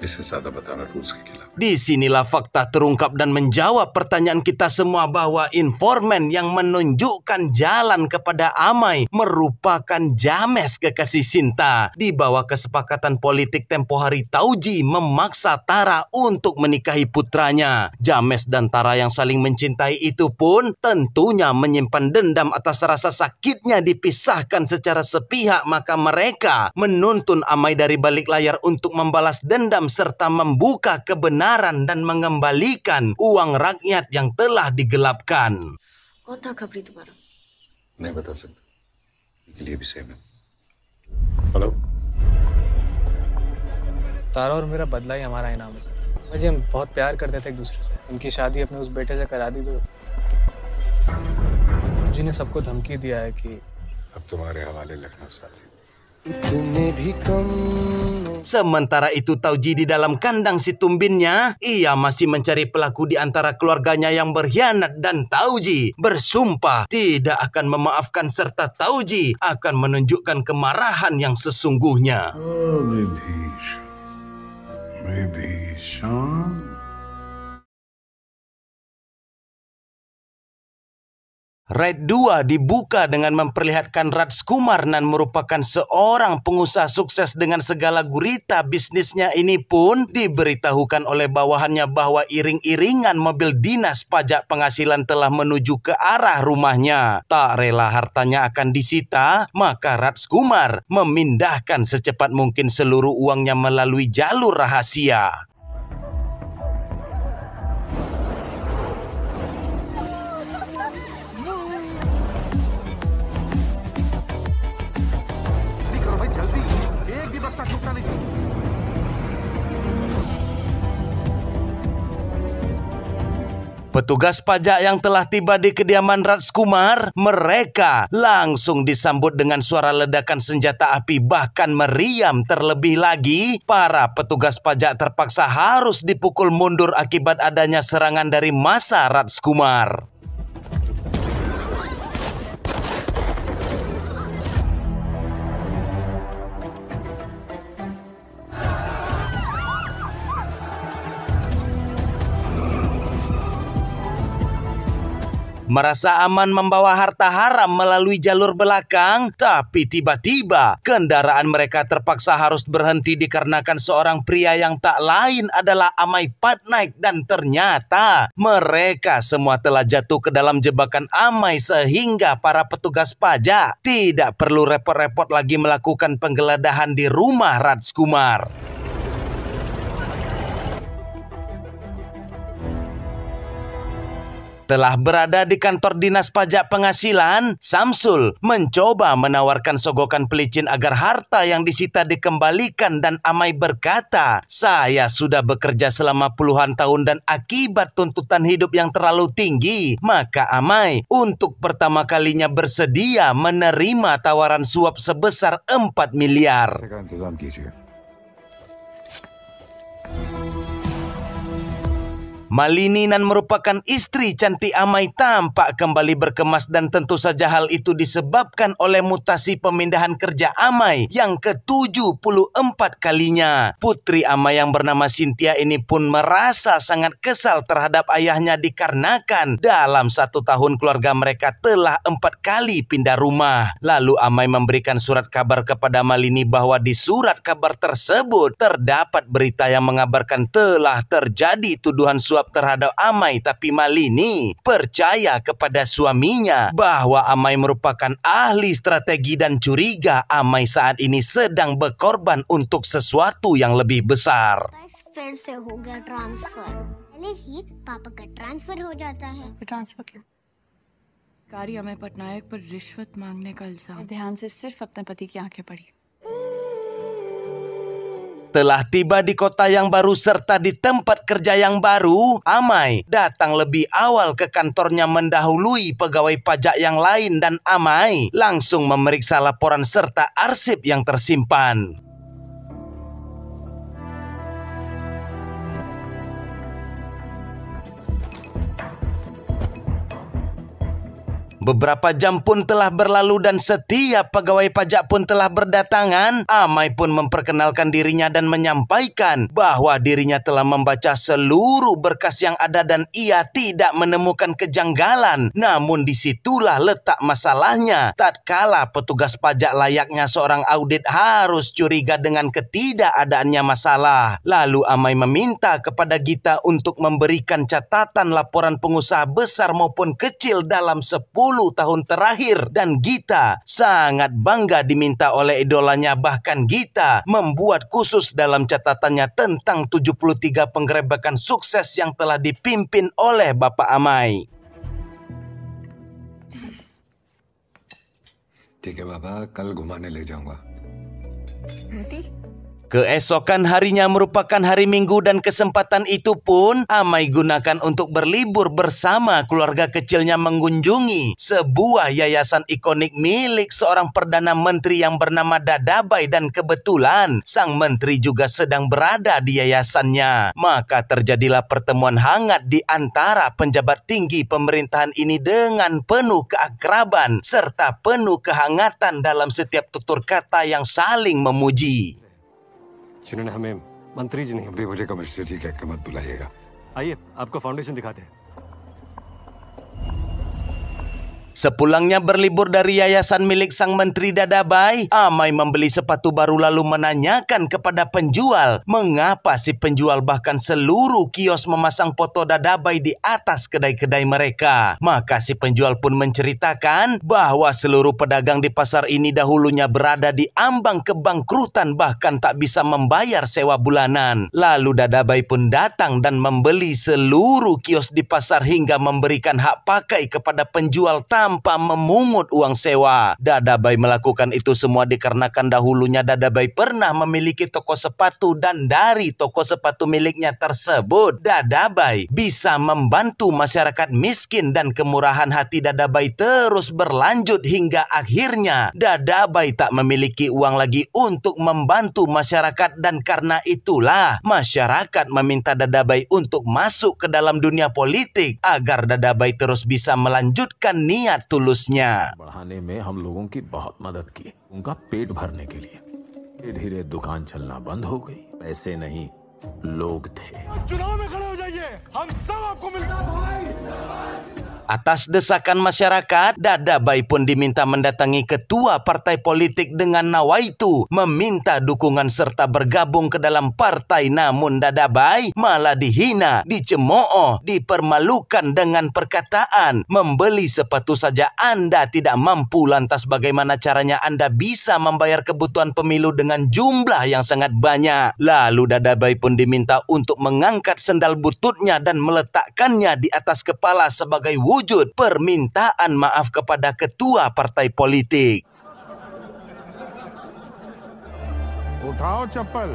इससे ज्यादा बताना रूल्स के खिलाफ। Disinilah fakta terungkap dan menjawab pertanyaan kita semua bahwa informan yang menunjukkan jalan kepada Amai merupakan James, kekasih Sinta. Di bawah kesepakatan politik tempo hari, Tauji memaksa Tara untuk menikahi putranya. James dan Tara yang saling mencintai itu pun tentunya menyimpan dendam atas rasa sakitnya dipisahkan secara sepihak, maka mereka menuntun Amai dari balik layar untuk membalas dendam serta membuka kebenaran dan mengembalikan uang rakyat yang telah digelapkan. कौन था खबरी तुम्हारा? नहीं बता सकता, के लिए भी सेम है। हेलो, तारा और मेरा बदला ही हमारा इनाम है सर। मुझे हम बहुत प्यार करते थे एक दूसरे से। उनकी शादी अपने उस बेटे से करा दी तो मुझे ने सबको धमकी दिया है कि अब तुम्हारे हवाले लखनऊ साथी। Sementara itu Tauji di dalam kandang si tumbinnya, ia masih mencari pelaku di antara keluarganya yang berkhianat, dan Tauji bersumpah tidak akan memaafkan serta Tauji akan menunjukkan kemarahan yang sesungguhnya. Oh, Vibhishan. Raid 2 dibuka dengan memperlihatkan Rajkumar Nan merupakan seorang pengusaha sukses dengan segala gurita bisnisnya ini pun diberitahukan oleh bawahannya bahwa iring-iringan mobil dinas pajak penghasilan telah menuju ke arah rumahnya. Tak rela hartanya akan disita, maka Rajkumar memindahkan secepat mungkin seluruh uangnya melalui jalur rahasia. Petugas pajak yang telah tiba di kediaman Rajkumar, mereka langsung disambut dengan suara ledakan senjata api bahkan meriam. Terlebih lagi, para petugas pajak terpaksa harus dipukul mundur akibat adanya serangan dari massa Rajkumar. Merasa aman membawa harta haram melalui jalur belakang, tapi tiba-tiba kendaraan mereka terpaksa harus berhenti dikarenakan seorang pria yang tak lain adalah Amai Patnaik, dan ternyata mereka semua telah jatuh ke dalam jebakan Amai sehingga para petugas pajak tidak perlu repot-repot lagi melakukan penggeledahan di rumah Rajkumar. Telah berada di kantor dinas pajak penghasilan, Samsul mencoba menawarkan sogokan pelicin agar harta yang disita dikembalikan, dan Amai berkata, "Saya sudah bekerja selama puluhan tahun dan akibat tuntutan hidup yang terlalu tinggi, maka Amai untuk pertama kalinya bersedia menerima tawaran suap sebesar 4 miliar. Malini Nan merupakan istri cantik Amai tampak kembali berkemas, dan tentu saja hal itu disebabkan oleh mutasi pemindahan kerja Amai yang ke-74 kalinya. Putri Amai yang bernama Cynthia ini pun merasa sangat kesal terhadap ayahnya dikarenakan dalam 1 tahun keluarga mereka telah 4 kali pindah rumah. Lalu Amai memberikan surat kabar kepada Malini bahwa di surat kabar tersebut terdapat berita yang mengabarkan telah terjadi tuduhan suap terhadap Amai, tapi Malini percaya kepada suaminya bahwa Amai merupakan ahli strategi dan curiga Amai saat ini sedang berkorban untuk sesuatu yang lebih besar. फिर से हो गया ट्रांसफर, पहले ही पापा का ट्रांसफर हो जाता है। ट्रांसफर क्यों? कारी अमय पटनायक पर रिश्वत मांगने का इल्जाम। ध्यान से सिर्फ अपने पति की आंखें पढ़ी। Telah tiba di kota yang baru serta di tempat kerja yang baru, Amai datang lebih awal ke kantornya mendahului pegawai pajak yang lain, dan Amai langsung memeriksa laporan serta arsip yang tersimpan. Beberapa jam pun telah berlalu dan setiap pegawai pajak pun telah berdatangan. Amai pun memperkenalkan dirinya dan menyampaikan bahwa dirinya telah membaca seluruh berkas yang ada dan ia tidak menemukan kejanggalan. Namun disitulah letak masalahnya. Tatkala petugas pajak layaknya seorang audit harus curiga dengan ketidakadaannya masalah. Lalu Amai meminta kepada Gita untuk memberikan catatan laporan pengusaha besar maupun kecil dalam 10 tahun terakhir, dan Gita sangat bangga diminta oleh idolanya. Bahkan Gita membuat khusus dalam catatannya tentang 73 penggerebekan sukses yang telah dipimpin oleh Bapak Amai. ठीक है बाबा, कल घुमाने ले जाऊंगा। Keesokan harinya merupakan hari Minggu, dan kesempatan itu pun Amai gunakan untuk berlibur bersama keluarga kecilnya mengunjungi sebuah yayasan ikonik milik seorang Perdana Menteri yang bernama Dadabai, dan kebetulan sang menteri juga sedang berada di yayasannya. Maka terjadilah pertemuan hangat di antara penjabat tinggi pemerintahan ini dengan penuh keakraban serta penuh kehangatan dalam setiap tutur kata yang saling memuji. जिन्होंने हमें मंत्री जी नहीं, अभी मुझे कमिश्नर जी कहकर मत बुलाइएगा। आइए आपको फाउंडेशन दिखाते हैं। Sepulangnya berlibur dari yayasan milik sang menteri Dadabai, Amai membeli sepatu baru lalu menanyakan kepada penjual mengapa si penjual bahkan seluruh kios memasang foto Dadabai di atas kedai-kedai mereka. Maka si penjual pun menceritakan bahwa seluruh pedagang di pasar ini dahulunya berada di ambang kebangkrutan, bahkan tak bisa membayar sewa bulanan. Lalu Dadabai pun datang dan membeli seluruh kios di pasar hingga memberikan hak pakai kepada penjual tanpa memungut uang sewa. Dadabai melakukan itu semua dikarenakan dahulunya Dadabai pernah memiliki toko sepatu dan dari toko sepatu miliknya tersebut, Dadabai bisa membantu masyarakat miskin dan kemurahan hati Dadabai terus berlanjut hingga akhirnya Dadabai tak memiliki uang lagi untuk membantu masyarakat dan karena itulah masyarakat meminta Dadabai untuk masuk ke dalam dunia politik agar Dadabai terus bisa melanjutkan niat tulusnya. बढ़ाने में हम लोगों की बहुत मदद की, उनका पेट भरने के लिए। धीरे-धीरे दुकान चलना बंद हो गई, पैसे नहीं लोग थे। चुनाव में खड़े हो जाइए, हम सब आपको मिलता है। Atas desakan masyarakat, Dadabai pun diminta mendatangi ketua partai politik dengan nawaitu meminta dukungan serta bergabung ke dalam partai. Namun Dadabai malah dihina, dicemooh, dipermalukan dengan perkataan, membeli sepatu saja Anda tidak mampu, lantas bagaimana caranya Anda bisa membayar kebutuhan pemilu dengan jumlah yang sangat banyak. Lalu Dadabai pun diminta untuk mengangkat sendal bututnya dan meletakkannya di atas kepala sebagai wujud permintaan maaf kepada ketua partai politik. उठाओ चप्पल।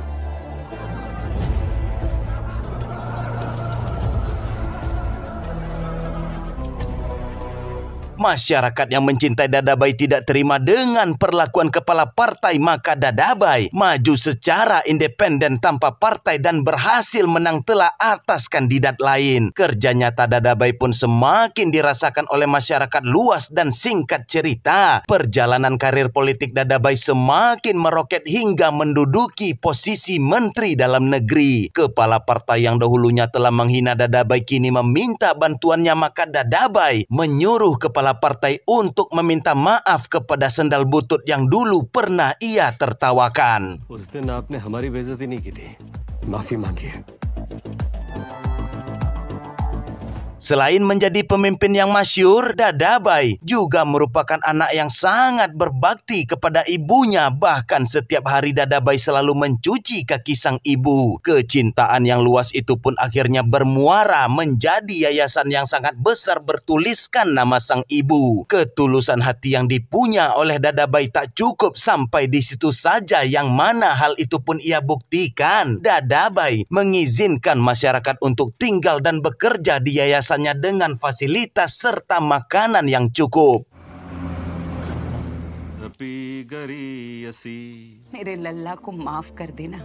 Masyarakat yang mencintai Dadabai tidak terima dengan perlakuan kepala partai, maka Dadabai maju secara independen tanpa partai dan berhasil menang telak atas kandidat lain. Kerja nyata Dadabai pun semakin dirasakan oleh masyarakat luas dan singkat cerita, perjalanan karir politik Dadabai semakin meroket hingga menduduki posisi Menteri Dalam Negeri. Kepala partai yang dahulunya telah menghina Dadabai kini meminta bantuannya, maka Dadabai menyuruh kepala partai untuk meminta maaf kepada sendal butut yang dulu pernah ia tertawakan. उस दिन आपने हमारी बेइज्जती नहीं की थी, माफी मांगी है। Selain menjadi pemimpin yang masyhur, Dadabai juga merupakan anak yang sangat berbakti kepada ibunya. Bahkan setiap hari Dadabai selalu mencuci kaki sang ibu. Kecintaan yang luas itu pun akhirnya bermuara menjadi yayasan yang sangat besar bertuliskan nama sang ibu. Ketulusan hati yang dipunya oleh Dadabai tak cukup sampai di situ saja, yang mana hal itu pun ia buktikan. Dadabai mengizinkan masyarakat untuk tinggal dan bekerja di yayasan dengan fasilitas serta makanan yang cukup. मेरे लल्ला को माफ कर देना।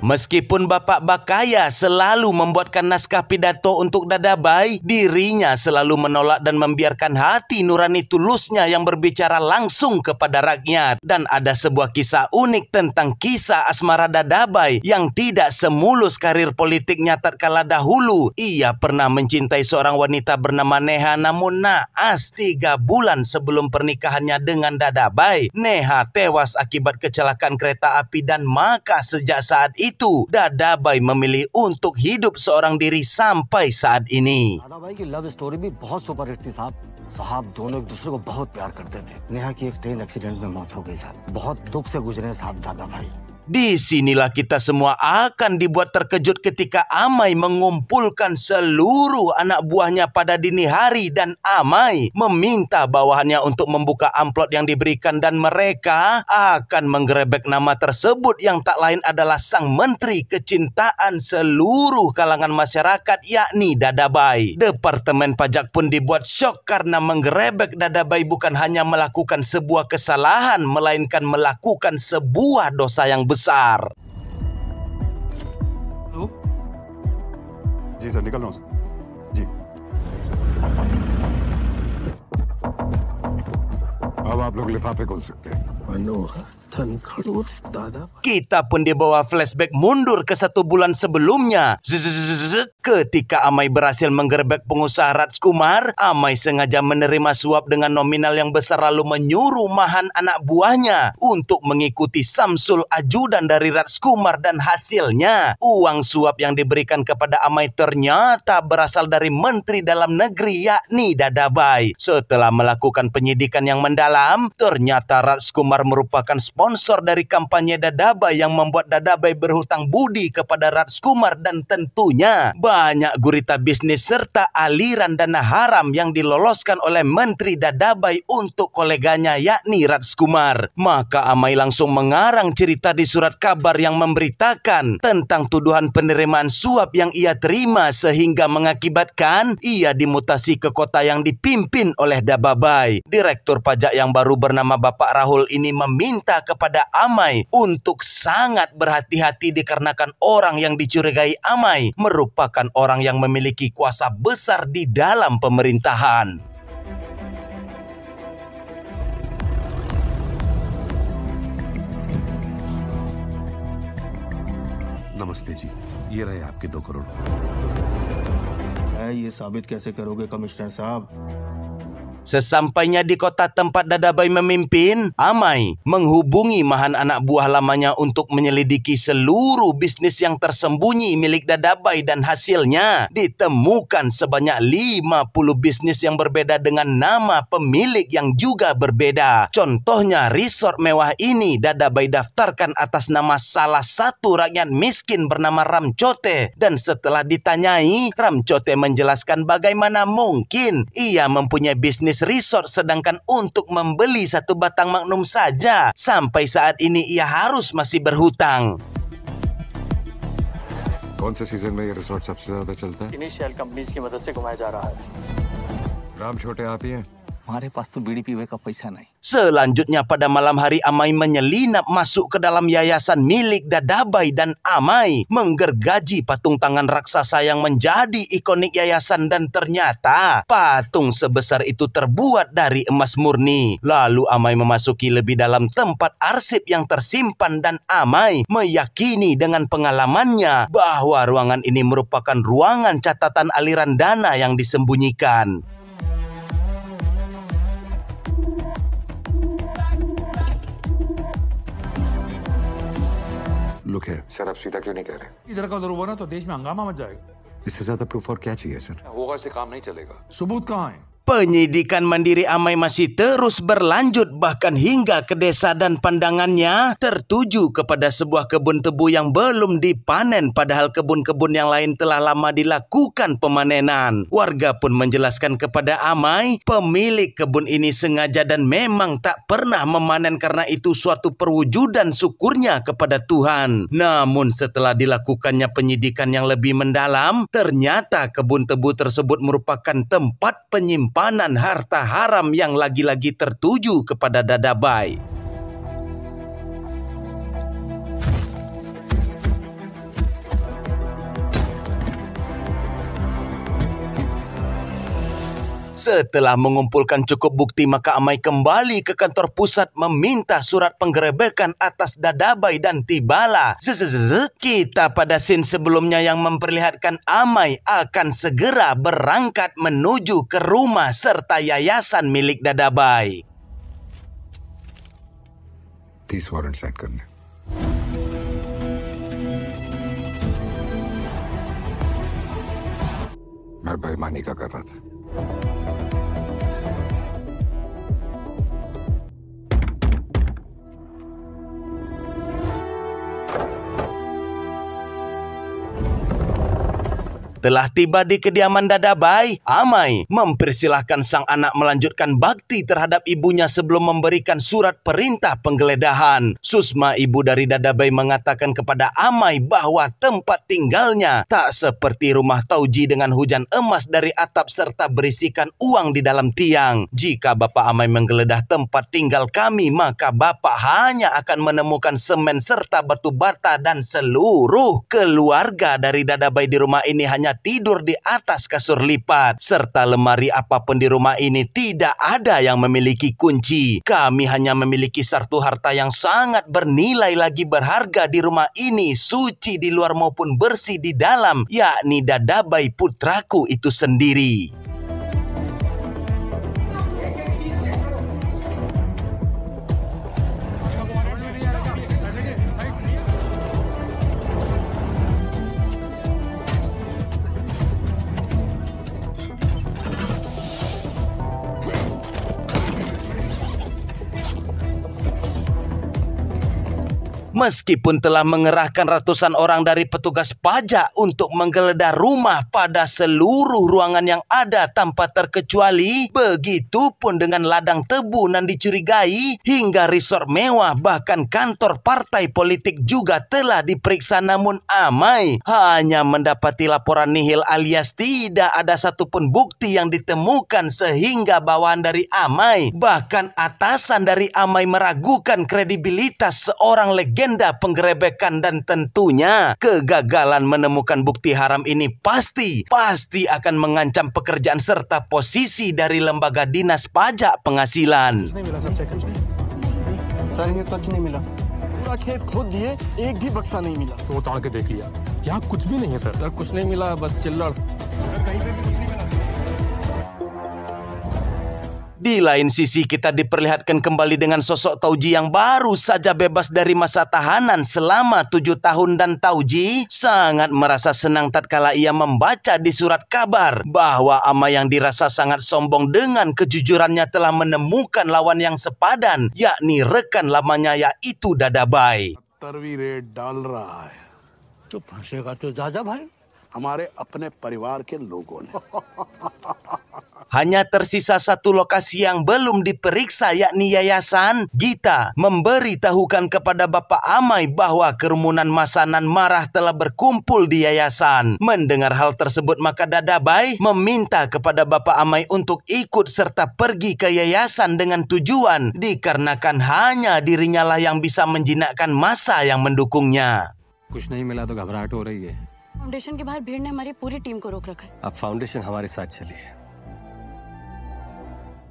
Meskipun Bapak Bakaya selalu membuatkan naskah pidato untuk Dadabai, dirinya selalu menolak dan membiarkan hati nurani tulusnya yang berbicara langsung kepada rakyat. Dan ada sebuah kisah unik tentang kisah asmara Dadabai yang tidak semulus karir politiknya tatkala dahulu. Ia pernah mencintai seorang wanita bernama Neha, namun naas 3 bulan sebelum pernikahannya dengan Dadabai, Neha tewas akibat kecelakaan kereta api dan maka sejak saat itu Dadabai memilih untuk hidup seorang diri sampai saat ini. Dadabhai की love story भी बहुत सुपरहिट थी साहब। साहब दोनों एक दूसरे को बहुत प्यार करते थे। नेहा की एक ट्रेन एक्सीडेंट में मौत हो गई साहब। बहुत दुख से गुजरे साहब Dadabhai. Disinilah kita semua akan dibuat terkejut ketika Amai mengumpulkan seluruh anak buahnya pada dini hari dan Amai meminta bawahannya untuk membuka amplop yang diberikan dan mereka akan menggerebek nama tersebut yang tak lain adalah sang menteri kecintaan seluruh kalangan masyarakat, yakni Dadabai. Departemen pajak pun dibuat syok karena menggerebek Dadabai bukan hanya melakukan sebuah kesalahan melainkan melakukan sebuah dosa yang besar. जी सर, निकल रहा हूँ सर। जी अब आप लोग लिफाफे खोल सकते हैं। मनोहर धनखड़ उर्फ दादा। Kita pun dibawa flashback mundur ke 1 bulan sebelumnya. Ketika Amai berhasil menggerebek pengusaha Rajkumar, Amai sengaja menerima suap dengan nominal yang besar lalu menyuruh Mahan anak buahnya untuk mengikuti Samsul ajudan dari Rajkumar, dan hasilnya uang suap yang diberikan kepada Amai ternyata berasal dari Menteri Dalam Negeri yakni Dadabai. Setelah melakukan penyidikan yang mendalam, ternyata Rajkumar merupakan sponsor dari kampanye Dadabai yang membuat Dadabai berhutang budi kepada Rajkumar, dan tentunya banyak gurita bisnis serta aliran dana haram yang diloloskan oleh Menteri Dadabai untuk koleganya yakni Rajkumar. Maka Amai langsung mengarang cerita di surat kabar yang memberitakan tentang tuduhan penerimaan suap yang ia terima, sehingga mengakibatkan ia dimutasi ke kota yang dipimpin oleh Dadabai. Direktur pajak yang baru bernama Bapak Rahul ini meminta kepada Amai untuk sangat berhati-hati dikarenakan orang yang dicurigai Amai merupakan orang yang memiliki kuasa besar di dalam pemerintahan. नमस्ते जी, ये रहे आपके 2 करोड़। ये साबित कैसे करोगे कमिश्नर साहब? Sesampainya di kota tempat Dadabai memimpin, Amai menghubungi Mahan anak buah lamanya untuk menyelidiki seluruh bisnis yang tersembunyi milik Dadabai, dan hasilnya ditemukan sebanyak 50 bisnis yang berbeda dengan nama pemilik yang juga berbeda. Contohnya resort mewah ini Dadabai daftarkan atas nama salah satu rakyat miskin bernama Ramchote, dan setelah ditanyai, Ramchote menjelaskan bagaimana mungkin ia mempunyai bisnis resort sedangkan untuk membeli satu batang Magnum saja sampai saat ini ia harus masih berhutang. कौन से सीजन में ये रिसोर्ट सबसे ज्यादा चलता है? Initial companies की मदद से घुमाया जा रहा है। राम छोटे आप ही हैं? हमारे पास तो बीड़ी पीने का पैसा नहीं। Selanjutnya pada malam hari Amai menyelinap masuk ke dalam yayasan milik Dadabai, dan Amai menggergaji patung tangan raksasa yang menjadi ikonik yayasan, dan ternyata patung sebesar itu terbuat dari emas murni. Lalu Amai memasuki lebih dalam tempat arsip yang tersimpan, dan Amai meyakini dengan pengalamannya bahwa ruangan ini merupakan ruangan catatan aliran dana yang disembunyikan. Look है सर, आप सीधा क्यों नहीं कह रहे? इधर का उधर हुआ ना तो देश में हंगामा मच जाएगा। इससे ज्यादा प्रूफ और क्या चाहिए सर? होगा से काम नहीं चलेगा। सबूत कहाँ है? Penyidikan mandiri Amai masih terus berlanjut, bahkan hingga ke desa, dan pandangannya tertuju kepada sebuah kebun tebu yang belum dipanen, padahal kebun-kebun yang lain telah lama dilakukan pemanenan. Warga pun menjelaskan kepada Amai, pemilik kebun ini sengaja dan memang tak pernah memanen karena itu suatu perwujudan syukurnya kepada Tuhan. Namun setelah dilakukannya penyidikan yang lebih mendalam, ternyata kebun tebu tersebut merupakan tempat penyimpanan harta haram yang lagi-lagi tertuju kepada Dadabai. Setelah mengumpulkan cukup bukti, maka Amai kembali ke kantor pusat meminta surat penggerebekan atas Dadabai, dan tibalah kita pada scene sebelumnya yang memperlihatkan Amai akan segera berangkat menuju ke rumah serta yayasan milik Dadabai. 30 warrant sign करने। मैं बेईमानी का कर रहा था। Telah tiba di kediaman Dadabai, Amai mempersilahkan sang anak melanjutkan bakti terhadap ibunya sebelum memberikan surat perintah penggeledahan. Susma, ibu dari Dadabai, mengatakan kepada Amai bahwa tempat tinggalnya tak seperti rumah Tauji dengan hujan emas dari atap serta berisikan uang di dalam tiang. Jika Bapak Amai menggeledah tempat tinggal kami, maka Bapak hanya akan menemukan semen serta batu bata, dan seluruh keluarga dari Dadabai di rumah ini hanya hanya tidur di atas kasur lipat. Serta lemari apapun di rumah ini tidak ada yang memiliki kunci. Kami hanya memiliki satu harta yang sangat bernilai lagi berharga di rumah ini, suci di luar maupun bersih di dalam, yakni Dadabai putraku itu sendiri. Meskipun telah mengerahkan ratusan orang dari petugas pajak untuk menggeledah rumah pada seluruh ruangan yang ada tanpa terkecuali, begitupun dengan ladang tebu nan dicurigai, hingga resort mewah bahkan kantor partai politik juga telah diperiksa, namun Amai hanya mendapati laporan nihil alias tidak ada satupun bukti yang ditemukan, sehingga bawahan dari Amai, bahkan atasan dari Amai meragukan kredibilitas seorang legenda penggerebekan, dan tentunya kegagalan menemukan bukti haram ini pasti akan mengancam pekerjaan serta posisi dari lembaga dinas pajak penghasilan. पूरा खेत खोद दिए, एक भी बक्सा नहीं मिला। तो उतार के देख लिया, यहाँ कुछ भी नहीं है सर। कुछ नहीं मिला, बस चिल्लड़। कहीं पे भी कुछ नहीं मिला। Di lain sisi, kita diperlihatkan kembali dengan sosok Tauji yang baru saja bebas dari masa tahanan selama 7 tahun, dan Tauji sangat merasa senang tatkala ia membaca di surat kabar bahwa Amai yang dirasa sangat sombong dengan kejujurannya telah menemukan lawan yang sepadan, yakni rekan lamanya yaitu Dadabai. तरवी रेट डाल रहा है तो फंसेगा तो दादा भाई, हमारे अपने परिवार के लोगों ने। Hanya tersisa satu lokasi yang belum diperiksa, yakni yayasan. Gita memberitahukan kepada Bapak Amai bahwa kerumunan masanan marah telah berkumpul di yayasan. Mendengar hal tersebut, maka Dadabai meminta kepada Bapak Amai untuk ikut serta pergi ke yayasan dengan tujuan dikarenakan hanya dirinya lah yang bisa menjinakkan massa yang mendukungnya. कुछ नहीं मिला तो घबराहट हो रही है। फाउंडेशन के बाहर भीड़ ने हमारी पूरी टीम को रोक रखा है। अब फाउंडेशन हमारे साथ चलिए।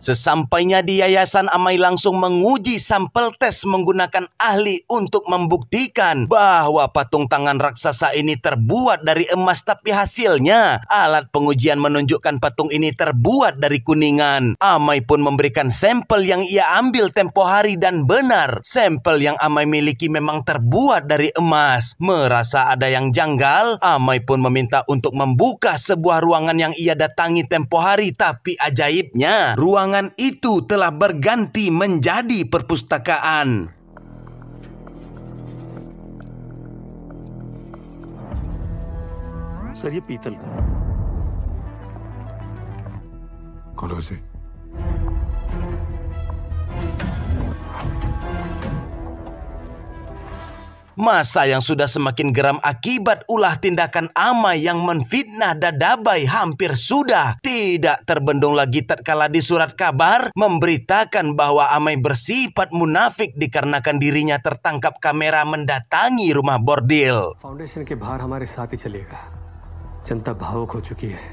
Sesampainya di yayasan, Amai langsung menguji sampel tes menggunakan ahli untuk membuktikan bahwa patung tangan raksasa ini terbuat dari emas, tapi hasilnya alat pengujian menunjukkan patung ini terbuat dari kuningan. Amai pun memberikan sampel yang ia ambil tempo hari, dan benar, sampel yang Amai miliki memang terbuat dari emas. Merasa ada yang janggal, Amai pun meminta untuk membuka sebuah ruangan yang ia datangi tempo hari, tapi ajaibnya ruangan itu telah berganti menjadi perpustakaan. Sir ये पीतल का कौन से? Masa yang sudah semakin geram akibat ulah tindakan Amai yang menfitnah Dadabai hampir sudah tidak terbendung lagi tatkala di surat kabar memberitakan bahwa Amai bersifat munafik dikarenakan dirinya tertangkap kamera mendatangi rumah bordil. Foundation के बाहर हमारे साथ ही चलिएगा, जनता भावुक हो चुकी है।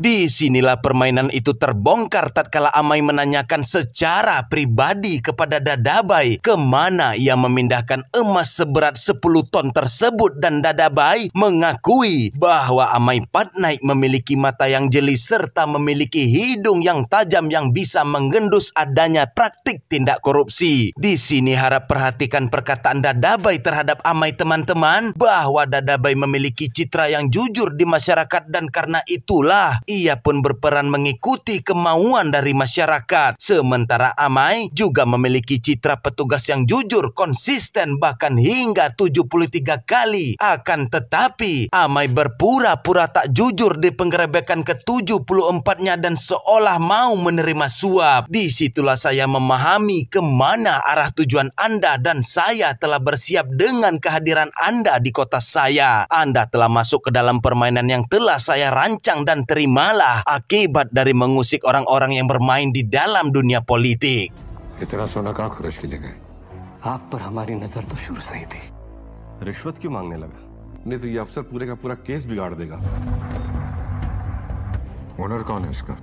Disinilah permainan itu terbongkar tatkala Amai menanyakan secara pribadi kepada Dadabai kemana ia memindahkan emas seberat 10 ton tersebut, dan Dadabai mengakui bahwa Amai Patnaik memiliki mata yang jeli serta memiliki hidung yang tajam yang bisa menggendus adanya praktik tindak korupsi. Di sini harap perhatikan perkataan Dadabai terhadap Amai, teman-teman, bahwa Dadabai memiliki citra yang jujur di masyarakat, dan karena itulah ia pun berperan mengikuti kemauan dari masyarakat. Sementara Amai juga memiliki citra petugas yang jujur, konsisten, bahkan hingga 73 kali. Akan tetapi Amai berpura-pura tak jujur di penggerebekan ke-74-nya dan seolah mau menerima suap. Disitulah saya memahami kemana arah tujuan Anda, dan saya telah bersiap dengan kehadiran Anda di kota saya. Anda telah masuk ke dalam permainan yang telah saya rancang, dan terimalah akibat dari mengusik orang-orang yang bermain di dalam dunia politik. इतना सोना कहाँ खर्च के ले गए? आप पर हमारी नजर तो शुरू से ही थी, रिश्वत क्यों मांगने लगा? नहीं तो ये अफसर पूरे का पूरा केस बिगाड़ देगा। ओनर कौन है इसका?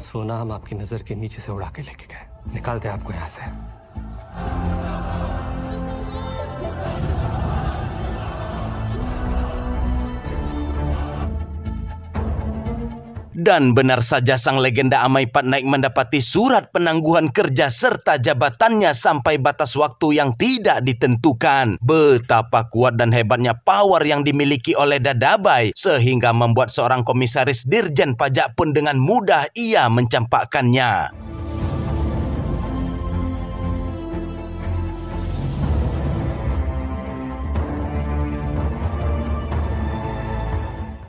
सोना हम आपकी नजर के नीचे से उड़ा के लेके गए, निकालते आपको यहां से। Dan benar saja sang legenda Amai Patnaik mendapati surat penangguhan kerja serta jabatannya sampai batas waktu yang tidak ditentukan. Betapa kuat dan hebatnya power yang dimiliki oleh Dadabai sehingga membuat seorang komisaris Dirjen Pajak pun dengan mudah ia mencampakkannya.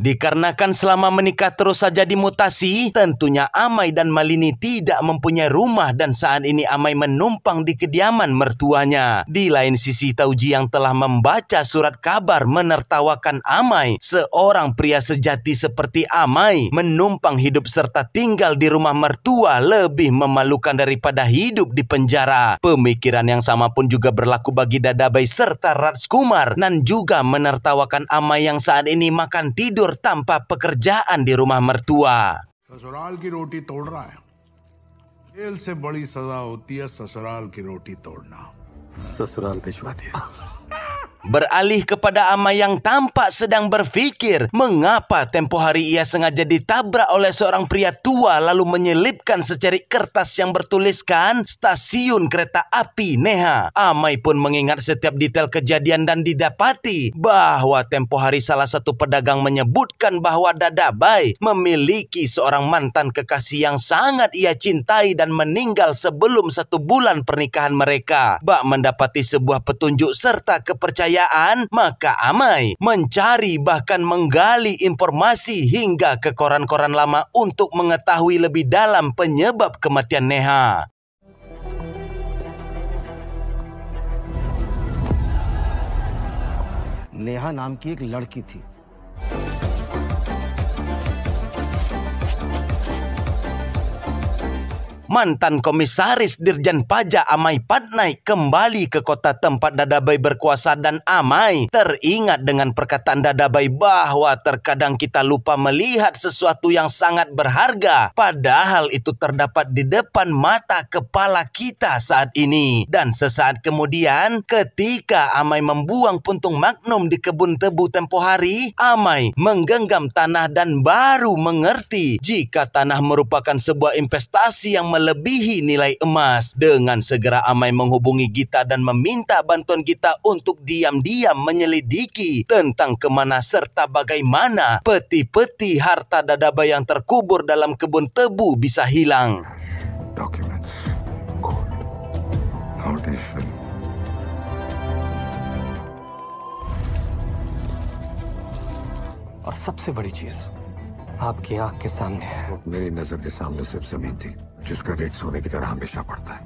Dikarenakan selama menikah terus saja dimutasi, tentunya Amai dan Malini tidak mempunyai rumah dan saat ini Amai menumpang di kediaman mertuanya. Di lain sisi, Tauji yang telah membaca surat kabar menertawakan Amai. Seorang pria sejati seperti Amai menumpang hidup serta tinggal di rumah mertua lebih memalukan daripada hidup di penjara. Pemikiran yang sama pun juga berlaku bagi Dadabai serta Rajkumar dan juga menertawakan Amai yang saat ini makan tidur tanpa pekerjaan di rumah mertua. ससुराल की रोटी तोड़ रहा है। जेल से बड़ी सजा होती है ससुराल की रोटी तोड़ना। ससुराल भिजवा दिया। Beralih kepada Amai yang tampak sedang berfikir mengapa tempo hari ia sengaja ditabrak oleh seorang pria tua lalu menyelipkan secarik kertas yang bertuliskan Stasiun Kereta Api Neha. Amai pun mengingat setiap detail kejadian dan didapati bahwa tempo hari salah satu pedagang menyebutkan bahwa Dadabai memiliki seorang mantan kekasih yang sangat ia cintai dan meninggal sebelum 1 bulan pernikahan mereka. Bak mendapati sebuah petunjuk serta kepercayaan, maka Amai mencari bahkan menggali informasi hingga ke koran-koran lama untuk mengetahui lebih dalam penyebab kematian Neha. Neha नाम की एक लड़की थी। Mantan komisaris Dirjen Pajak Amai Patnaik kembali ke kota tempat Dadabai berkuasa dan Amai teringat dengan perkataan Dadabai bahwa terkadang kita lupa melihat sesuatu yang sangat berharga padahal itu terdapat di depan mata kepala kita saat ini. Dan sesaat kemudian ketika Amai membuang puntung magnum di kebun tebu tempo hari, Amai menggenggam tanah dan baru mengerti jika tanah merupakan sebuah investasi yang melebihi nilai emas. Dengan segera Amai menghubungi Gita dan meminta bantuan Gita untuk diam-diam menyelidiki tentang kemana serta bagaimana peti-peti harta Dadabai yang terkubur dalam kebun tebu bisa hilang. Documents, gold, foundation. और सबसे बड़ी चीज आपकी आंख के सामने है। मेरी नजर के सामने सिर्फ जमीन थी जिसका रेट सोने की तरह हमेशा बढ़ता है।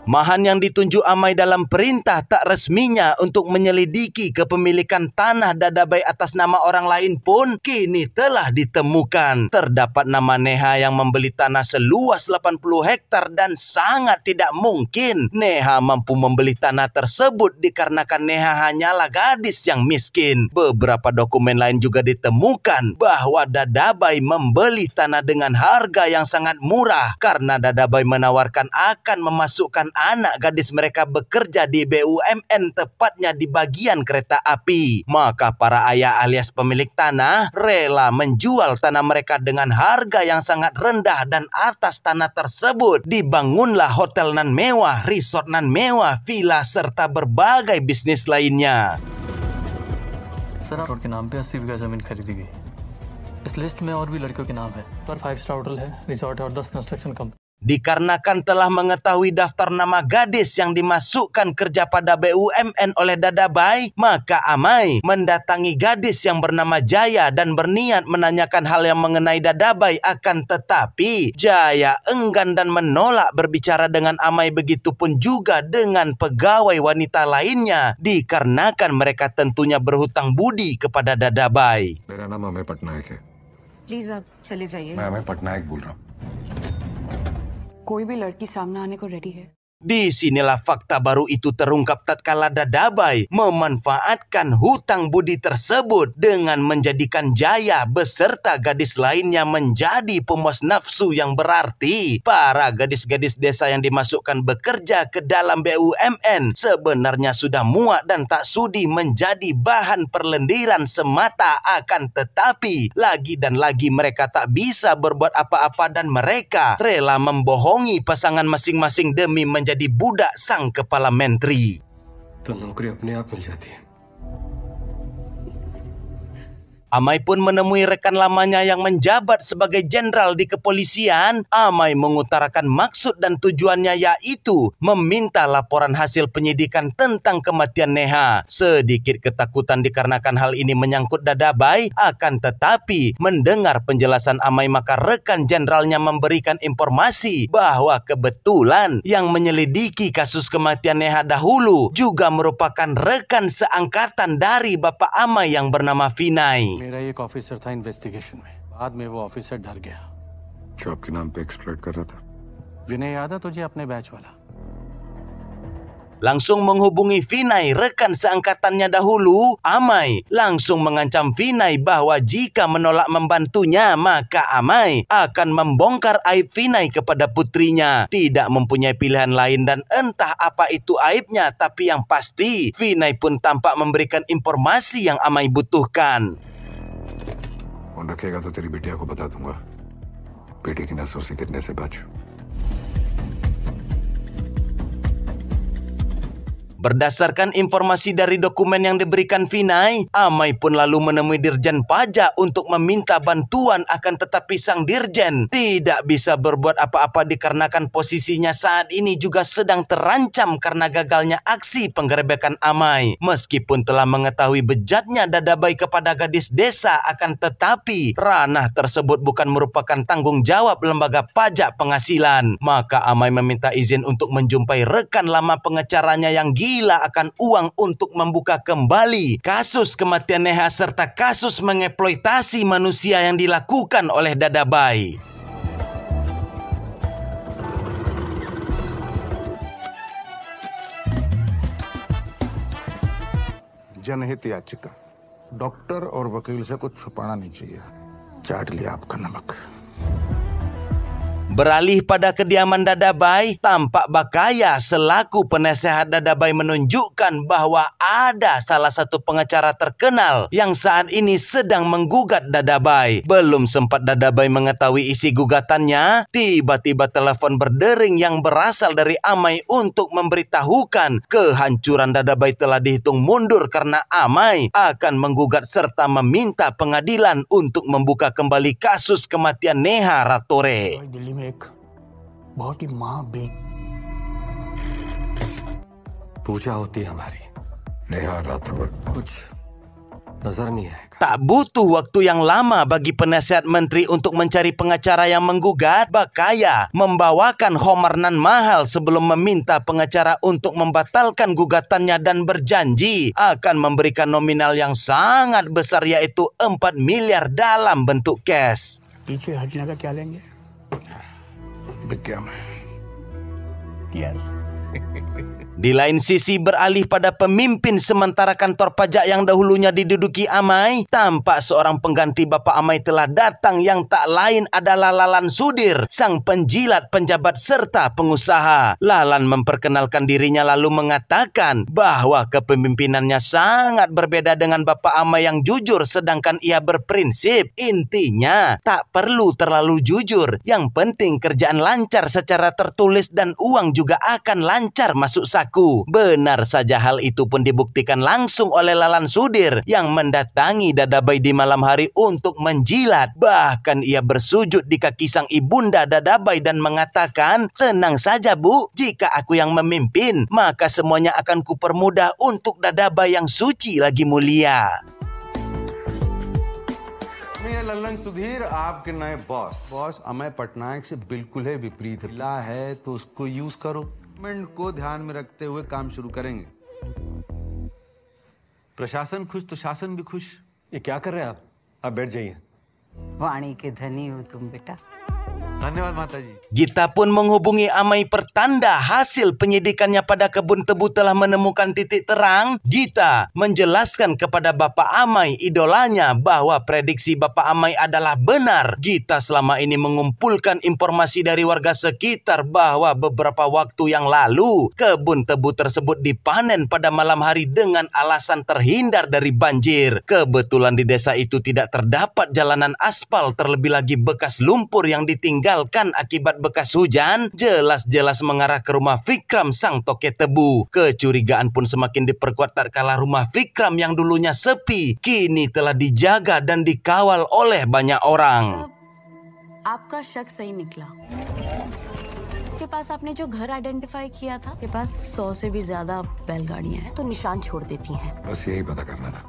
Mahan yang ditunjuk Amai dalam perintah tak resminya untuk menyelidiki kepemilikan tanah Dadabai atas nama orang lain pun kini telah ditemukan. Terdapat nama Neha yang membeli tanah seluas 80 hektar dan sangat tidak mungkin Neha mampu membeli tanah tersebut dikarenakan Neha hanyalah gadis yang miskin. Beberapa dokumen lain juga ditemukan bahwa Dadabai membeli tanah dengan harga yang sangat murah karena Dadabai menawarkan akan memasukkan anak gadis mereka bekerja di BUMN, tepatnya di bagian kereta api. Maka para ayah alias pemilik tanah rela menjual tanah mereka dengan harga yang sangat rendah dan atas tanah tersebut dibangunlah hotel nan mewah, resort nan mewah, villa serta berbagai bisnis lainnya. Sir road के नाम पे 80 बीघा जमीन खरीदी गई। इस लिस्ट में और भी लड़कियों के नाम है, पर 5 स्टार होटल है, रिजॉर्ट है और 10 construction company. Dikarenakan telah mengetahui daftar nama gadis yang dimasukkan kerja pada BUMN oleh Dadabai, maka Amai mendatangi gadis yang bernama Jaya dan berniat menanyakan hal yang mengenai Dadabai. Akan tetapi Jaya enggan dan menolak berbicara dengan Amai, begitupun juga dengan pegawai wanita lainnya dikarenakan mereka tentunya berhutang budi kepada Dadabai. मेरा नाम अमय पटनायक है। प्लीज आप चले जाइए। मैं पटनायक बोल रहा हूँ। कोई भी लड़की सामने आने को रेडी है। Disinilah fakta baru itu terungkap tatkala Dadabai memanfaatkan hutang budi tersebut dengan menjadikan Jaya beserta gadis lainnya menjadi pemuas nafsu yang berarti. Para gadis-gadis desa yang dimasukkan bekerja ke dalam BUMN sebenarnya sudah muak dan tak sudi menjadi bahan perlendiran semata, akan tetapi lagi dan lagi mereka tak bisa berbuat apa-apa dan mereka rela membohongi pasangan masing-masing demi menjadi budak sang kepala menteri. तो नौकरी अपने आप मिल जाती है। Amai pun menemui rekan lamanya yang menjabat sebagai jenderal di kepolisian. Amai mengutarakan maksud dan tujuannya, yaitu meminta laporan hasil penyidikan tentang kematian Neha. Sedikit ketakutan dikarenakan hal ini menyangkut Dadabai, akan tetapi mendengar penjelasan Amai maka rekan jenderalnya memberikan informasi bahwa kebetulan yang menyelidiki kasus kematian Neha dahulu juga merupakan rekan seangkatan dari Bapak Amai yang bernama Vinay. मेरा एक ऑफिसर था इन्वेस्टिगेशन में, बाद में वो ऑफिसर डर गया। जो आपके नाम पे एक्सप्लॉइट कर रहा था। विनय याद है तुझे, अपने बैच वाला? Langsung menghubungi Vinay, rekan seangkatannya dahulu. Amai langsung mengancam Vinay bahwa jika menolak membantunya maka Amai akan membongkar aib Vinay kepada putrinya. Tidak mempunyai pilihan lain dan entah apa itu aibnya, tapi yang pasti Vinay pun tampak memberikan informasi yang Amai butuhkan. Phone रखेगा तो तेरी बिटिया को बता दूंगा बेटी की नसों से गिरने से बच। Berdasarkan informasi dari dokumen yang diberikan Vinay, Amai pun lalu menemui Dirjen Pajak untuk meminta bantuan, akan tetapi sang Dirjen tidak bisa berbuat apa-apa dikarenakan posisinya saat ini juga sedang terancam karena gagalnya aksi penggerebekan Amai. Meskipun telah mengetahui bejatnya Dadabai kepada gadis desa, akan tetapi ranah tersebut bukan merupakan tanggung jawab lembaga pajak penghasilan. Maka Amai meminta izin untuk menjumpai rekan lama pengacaranya yang gila akan uang untuk membuka kembali kasus kematian Neha serta kasus mengeksploitasi manusia yang dilakukan oleh Dadabai. जनहित याचिका, डॉक्टर और वकील से कुछ छुपाना नहीं चाहिए। चाट लिया आपका नमक। Beralih pada kediaman Dadabai, tampak Bakaya selaku penasehat Dadabai menunjukkan bahwa ada salah satu pengacara terkenal yang saat ini sedang menggugat Dadabai. Belum sempat Dadabai mengetahui isi gugatannya, tiba-tiba telepon berdering yang berasal dari Amai untuk memberitahukan kehancuran Dadabai telah dihitung mundur karena Amai akan menggugat serta meminta pengadilan untuk membuka kembali kasus kematian Neha Ratore. एक बहुत ही माँ बेटी पूजा होती है हमारी। नेहा राठौर कुछ नजर नहीं आएगा। Tak butuh waktu yang lama bagi penasihat menteri untuk mencari pengacara yang menggugat. Bakaya membawakan homarnan mahal sebelum meminta pengacara untuk membatalkan gugatannya dan berjanji akan memberikan nominal yang sangat besar, yaitu 4 miliar dalam bentuk cash. पीछे हटने का क्या लेंगे? विज्ञान। Yes. Di lain sisi, beralih pada pemimpin sementara kantor pajak yang dahulunya diduduki Amai, tampak seorang pengganti Bapak Amai telah datang yang tak lain adalah Lalan Sudir, sang penjilat penjabat serta pengusaha. Lalan memperkenalkan dirinya lalu mengatakan bahwa kepemimpinannya sangat berbeda dengan Bapak Amai yang jujur, sedangkan ia berprinsip intinya tak perlu terlalu jujur, yang penting kerjaan lancar secara tertulis dan uang juga akan lancar masuk saku. Benar saja, hal itu pun dibuktikan langsung oleh Lalan Sudir yang mendatangi Dadabai di malam hari untuk menjilat. Bahkan ia bersujud di kaki sang ibunda Dadabai dan mengatakan, "Tenang saja Bu, jika aku yang memimpin, maka semuanya akan kupermudah untuk Dadabai yang suci lagi mulia." Lalan सुधीर आपके नए बॉस अमय पटनायक से बिल्कुल है विपरीत है तो उसको यूज करो। को ध्यान में रखते हुए काम शुरू करेंगे। प्रशासन खुश तो शासन भी खुश। ये क्या कर रहे हैं आप बैठ जाइए। वाणी के धनी हो तुम बेटा। धन्यवाद माताजी। Gita pun menghubungi Amai pertanda hasil penyidikannya pada kebun tebu telah menemukan titik terang. Gita menjelaskan kepada Bapak Amai, idolanya, bahwa prediksi Bapak Amai adalah benar. Gita selama ini mengumpulkan informasi dari warga sekitar bahwa beberapa waktu yang lalu kebun tebu tersebut dipanen pada malam hari dengan alasan terhindar dari banjir. Kebetulan di desa itu tidak terdapat jalanan aspal, terlebih lagi bekas lumpur yang ditinggalkan akibat bekas hujan jelas-jelas mengarah ke rumah Vikram sang toke tebu. Kecurigaan pun semakin diperkuat tatkala rumah Vikram yang dulunya sepi kini telah dijaga dan dikawal oleh banyak orang. आपका शक सही निकला। उसके पास आपने जो घर आइडेंटिफाई किया था, के पास 100 से भी ज्यादा बैलगाड़ियां हैं, तो निशान छोड़ देती हैं। बस यही पता करना था।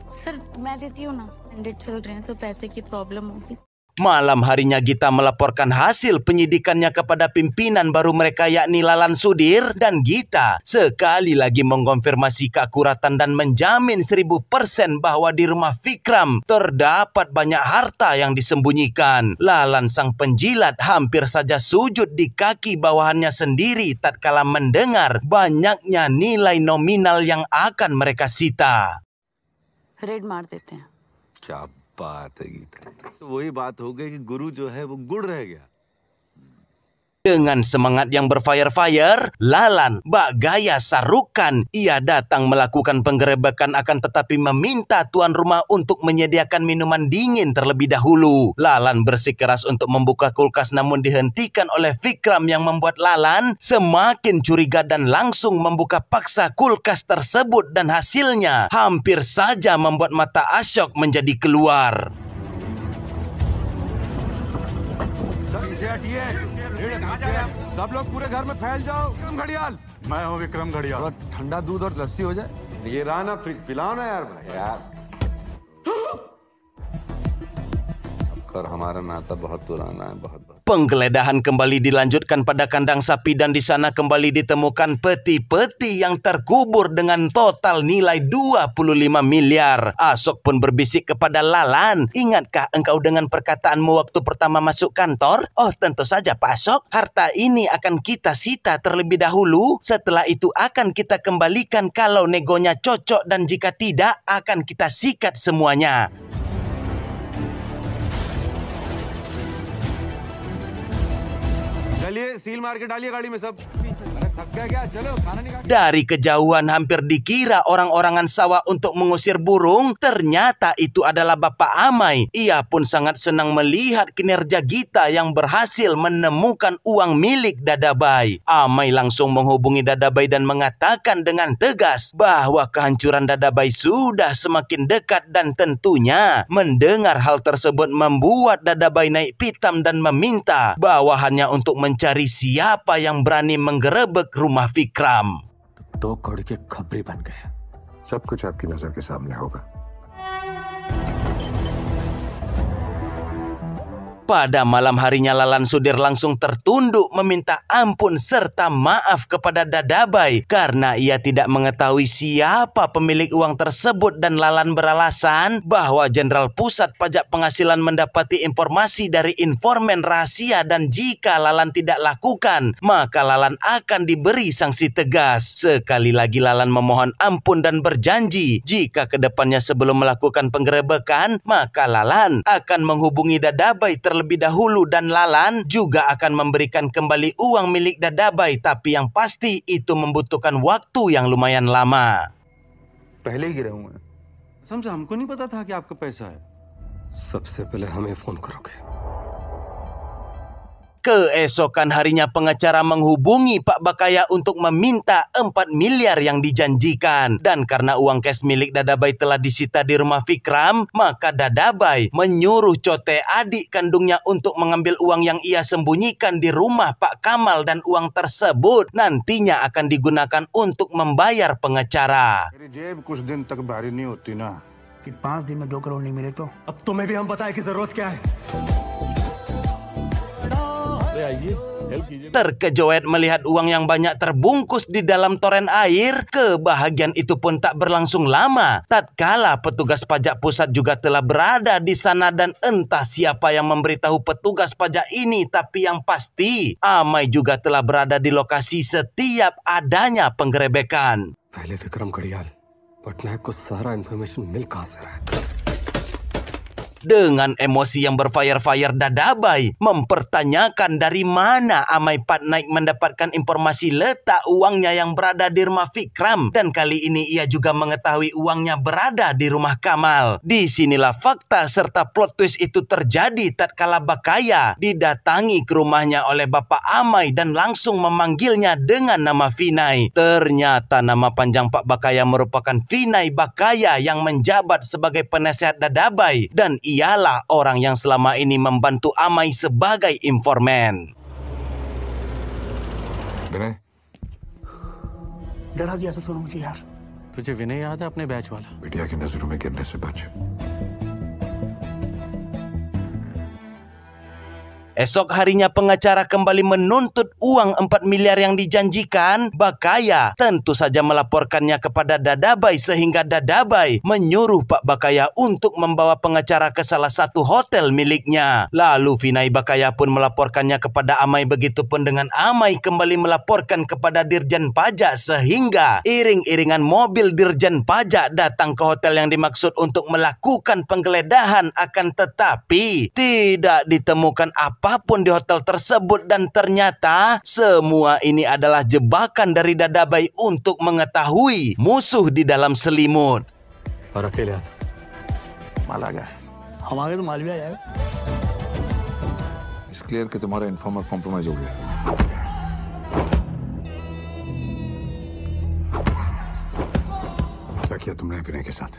सर मैं देती हूँ ना, 100 चल रहे हैं तो पैसे की प्रॉब्लम होगी। Malam harinya Gita melaporkan hasil penyidikannya kepada pimpinan baru mereka yakni Lalan Sudir, dan Gita sekali lagi mengkonfirmasi keakuratan dan menjamin 1000% bahwa di rumah Vikram terdapat banyak harta yang disembunyikan. Lalan sang penjilat hampir saja sujud di kaki bawahannya sendiri tatkala mendengar banyaknya nilai nominal yang akan mereka sita. Red मार देते हैं। क्या बात है गीता, तो वही बात हो गई कि गुरु जो है वो गुड़ रह गया। Dengan semangat yang berfire-fire, Lalan bak gaya sarukan. Ia datang melakukan penggerebekan akan tetapi meminta tuan rumah untuk menyediakan minuman dingin terlebih dahulu. Lalan bersikeras untuk membuka kulkas namun dihentikan oleh Vikram yang membuat Lalan semakin curiga dan langsung membuka paksa kulkas tersebut, dan hasilnya hampir saja membuat mata Ashok menjadi keluar. सब लोग पूरे घर में फैल जाओ। विक्रम घड़ियाल, मैं हूँ विक्रम घड़ियाल। ठंडा दूध और लस्सी हो जाए। ये रहा ना फ्रिज, पिलाओ ना यार भाई यार। कर हमारा नाता बहुत पुराना है, बहुत। Penggeledahan kembali dilanjutkan pada kandang sapi, dan di sana kembali ditemukan peti-peti yang terkubur dengan total nilai 25 miliar. Ashok pun berbisik kepada Lalan, "Ingatkah engkau dengan perkataanmu waktu pertama masuk kantor?" "Oh, tentu saja Pak Ashok. Harta ini akan kita sita terlebih dahulu. Setelah itu akan kita kembalikan kalau negonya cocok, dan jika tidak akan kita sikat semuanya." चलिए सील मार के डालिए गाड़ी में सब। अरे थक गया क्या? चलो खाना निकाल। Dari kejauhan hampir dikira orang-orangan sawah untuk mengusir burung. Ternyata itu adalah Bapak Amai. Ia pun sangat senang melihat kinerja Gita yang berhasil menemukan uang milik Dadabai. Amai langsung menghubungi Dadabai dan mengatakan dengan tegas bahwa kehancuran Dadabai sudah semakin dekat, dan tentunya mendengar hal tersebut membuat Dadabai naik pitam dan meminta bawahannya untuk mencari siapa yang berani menggerebek rumah Vikram. दो कौड़ी के खबरी बन गए। सब कुछ आपकी नजर के सामने होगा। Pada malam harinya Lalan Sudir langsung tertunduk meminta ampun serta maaf kepada Dadabai karena ia tidak mengetahui siapa pemilik uang tersebut, dan Lalan beralasan bahwa Jenderal Pusat Pajak Penghasilan mendapati informasi dari informan rahasia, dan jika Lalan tidak lakukan maka Lalan akan diberi sanksi tegas. Sekali lagi Lalan memohon ampun dan berjanji jika kedepannya sebelum melakukan penggerebekan maka Lalan akan menghubungi Dadabai terlebih dahulu, dan Lalan juga akan memberikan kembali uang milik Dadabai, tapi yang pasti itu membutuhkan waktu yang lumayan lama. पहले ही गिरा हूं मैं। समझा, हमको नहीं पता था कि आपका पैसा है। सबसे पहले हमें फोन करोगे। Keesokan harinya pengacara menghubungi Pak Bakaya untuk meminta 4 miliar yang dijanjikan. Dan karena uang cash milik Dadabai telah disita di rumah Vikram, maka Dadabai menyuruh Cote adik kandungnya untuk mengambil uang yang ia sembunyikan di rumah Pak Kamal, dan uang tersebut nantinya akan digunakan untuk membayar pengacara. मेरी जेब कुछ दिन तक भारी नहीं होती ना। कि 5 दिन में 2 करोड़ नहीं मिले तो अब तुम्हें भी हम बताएं कि जरूरत क्या है। आइए Terkejut melihat uang yang banyak terbungkus di dalam toren air, kebahagiaan itu pun tak berlangsung lama. Tatkala petugas pajak pusat juga telah berada di sana dan entah siapa yang memberitahu petugas pajak ini, tapi yang pasti Amai juga telah berada di lokasi setiap adanya penggerebekan. पहले विक्रम घड़ियाल पटनायक को सारा इन्फॉर्मेशन मिल कहां से रहा है? Dengan emosi yang berfire-fire, Dadabai mempertanyakan dari mana Amai Patnaik mendapatkan informasi letak uangnya yang berada di rumah Vikram. Dan kali ini ia juga mengetahui uangnya berada di rumah Kamal. Disinilah fakta serta plot twist itu terjadi tatkala Bakaya didatangi ke rumahnya oleh Bapak Amai dan langsung memanggilnya dengan nama Vinay. Ternyata nama panjang Pak Bakaya merupakan Vinay Bakaya yang menjabat sebagai penasehat Dadabai, dan ialah orang yang selama ini membantu Amai sebagai informan. विनय डरा दिया था सोनू मुझे यार। तुझे विनय याद है अपने बैच वाला? बिटिया की नजरों में गिरने से बच। Esok harinya pengacara kembali menuntut uang 4 miliar yang dijanjikan. Bakaya tentu saja melaporkannya kepada Dadabai sehingga Dadabai menyuruh Pak Bakaya untuk membawa pengacara ke salah satu hotel miliknya. Lalu Vinay Bakaya pun melaporkannya kepada Amai, begitupun dengan Amai kembali melaporkan kepada Dirjen Pajak sehingga iring-iringan mobil Dirjen Pajak datang ke hotel yang dimaksud untuk melakukan penggeledahan, akan tetapi tidak ditemukan apapun di hotel tersebut, dan ternyata semua ini adalah jebakan dari Dadabai untuk mengetahui musuh di dalam selimut. और अकेले माल आ गया, हमारे तो माल भी आ जाएगा। It's clear कि तुम्हारा informer compromise हो गया। क्या किया तुमने विनय के साथ?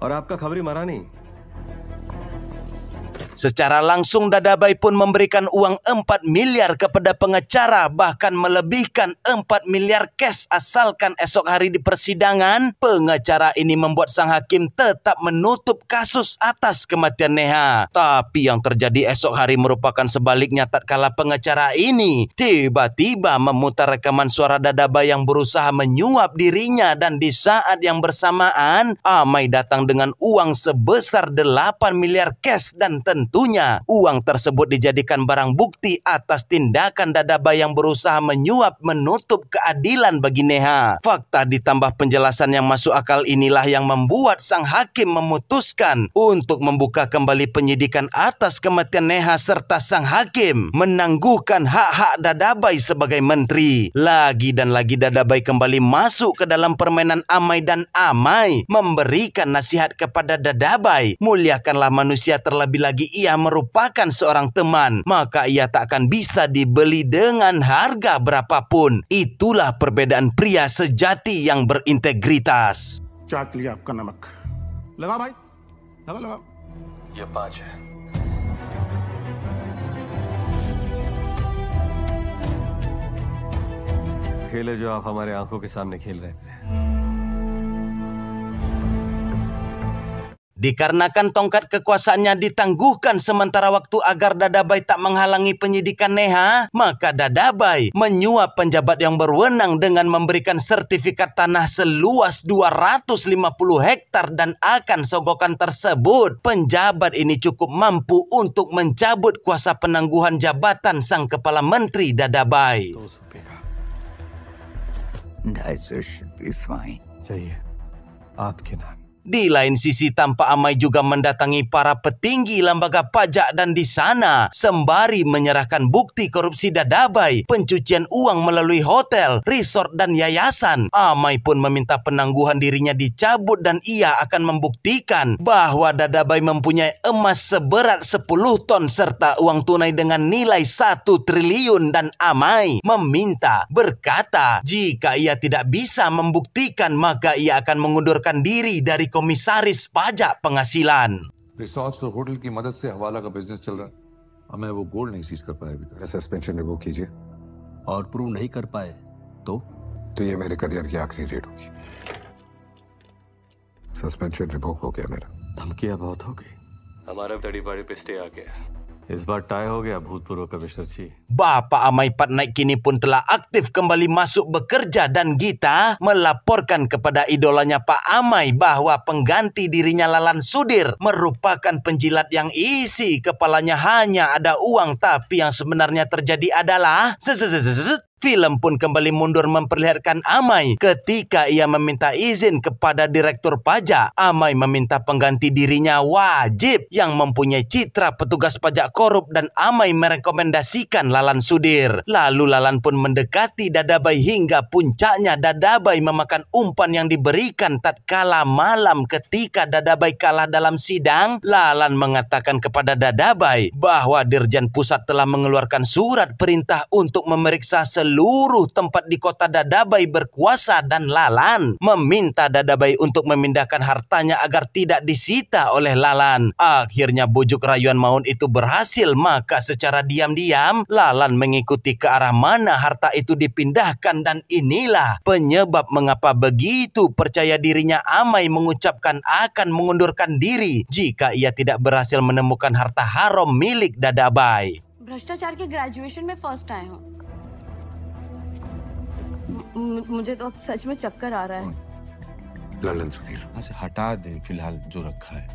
और आपका खबरी मरा नहीं। Secara langsung Dadabai pun memberikan uang 4 miliar kepada pengacara, bahkan melebihkan 4 miliar cash asalkan esok hari di persidangan pengacara ini membuat sang hakim tetap menutup kasus atas kematian Neha. Tapi yang terjadi esok hari merupakan sebaliknya tatkala pengacara ini tiba-tiba memutar rekaman suara Dadabai yang berusaha menyuap dirinya, dan di saat yang bersamaan Amai datang dengan uang sebesar 8 miliar cash, dan tentunya uang tersebut dijadikan barang bukti atas tindakan Dadabai yang berusaha menyuap menutup keadilan bagi Neha. Fakta ditambah penjelasan yang masuk akal inilah yang membuat sang hakim memutuskan untuk membuka kembali penyidikan atas kematian Neha, serta sang hakim menangguhkan hak-hak Dadabai sebagai menteri. Lagi dan lagi Dadabai kembali masuk ke dalam permainan Amai, dan Amai memberikan nasihat kepada Dadabai, muliakanlah manusia, terlebih lagi ia merupakan seorang teman, maka ia tak akan bisa dibeli dengan harga berapapun. Itulah perbedaan pria sejati yang berintegritas. चाट लिया आपका नमक। लगा भाई, लगा लगा। ये 5 है। खेले जो आप हमारे आंखों के सामने खेल रहे थे। Dikarenakan tongkat kekuasaannya ditangguhkan sementara waktu agar Dadabai tak menghalangi penyidikan Neha, maka Dadabai menyuap penjabat yang berwenang dengan memberikan sertifikat tanah seluas 250 hektar, dan akan sogokan tersebut penjabat ini cukup mampu untuk mencabut kuasa penangguhan jabatan sang kepala menteri Dadabai. चाहिए आपके नाम। Di lain sisi, tanpa Amai juga mendatangi para petinggi lembaga pajak, dan di sana sembari menyerahkan bukti korupsi Dadabai, pencucian uang melalui hotel, resort, dan yayasan, Amai pun meminta penangguhan dirinya dicabut, dan ia akan membuktikan bahwa Dadabai mempunyai emas seberat 10 ton serta uang tunai dengan nilai 1 triliun, dan Amai meminta, berkata jika ia tidak bisa membuktikan maka ia akan mengundurkan diri dari komisaris pajak penghasilan. Resorts और होटल की मदद से हवाला का बिजनेस चल रहा है। हमें वो गोल्ड नहीं सीज कर पाए अभी तक। सस्पेंशन रिवोक कीजिए। और प्रूव नहीं कर पाए तो ये मेरे करियर की आखिरी रेड होगी। सस्पेंशन रिवोक हो गया मेरा। धमकियां बहुत हो गई। हमारा तड़ी पाड़ी पे स्टे आ गया। इस बार टाई हो गया भूतपूर्व कमिश्नर जी। Bapak Amai Patnaik kini pun telah aktif kembali masuk bekerja dan Gita melaporkan kepada idolanya Pak Amai bahwa pengganti dirinya Lalan Sudir merupakan penjilat yang isi kepalanya hanya ada uang, tapi yang sebenarnya terjadi adalah film pun kembali mundur memperlihatkan Amai ketika ia meminta izin kepada direktur pajak. Amai meminta pengganti dirinya wajib yang mempunyai citra petugas pajak korup dan Amai merekomendasikan Lalan Sudir. Lalu Lalan pun mendekati Dadabai hingga puncaknya Dadabai memakan umpan yang diberikan tatkala malam ketika Dadabai kalah dalam sidang. Lalan mengatakan kepada Dadabai bahwa Dirjen Pusat telah mengeluarkan surat perintah untuk memeriksa seluruh tempat di kota Dadabai berkuasa dan Lalan meminta Dadabai untuk memindahkan hartanya agar tidak disita oleh Lalan. Akhirnya bujuk rayuan Maun itu berhasil, maka secara diam-diam Lalan mengikuti ke arah mana harta itu dipindahkan, dan inilah penyebab mengapa begitu percaya dirinya Amai mengucapkan akan mengundurkan diri jika ia tidak berhasil menemukan harta haram milik Dadabai. भ्रष्टाचार के ग्रेजुएशन में फर्स्ट आए हूँ। मुझे तो अब सच में चक्कर आ रहा है। ललन सुधीर, वहां से हटा दे फिलहाल जो रखा है।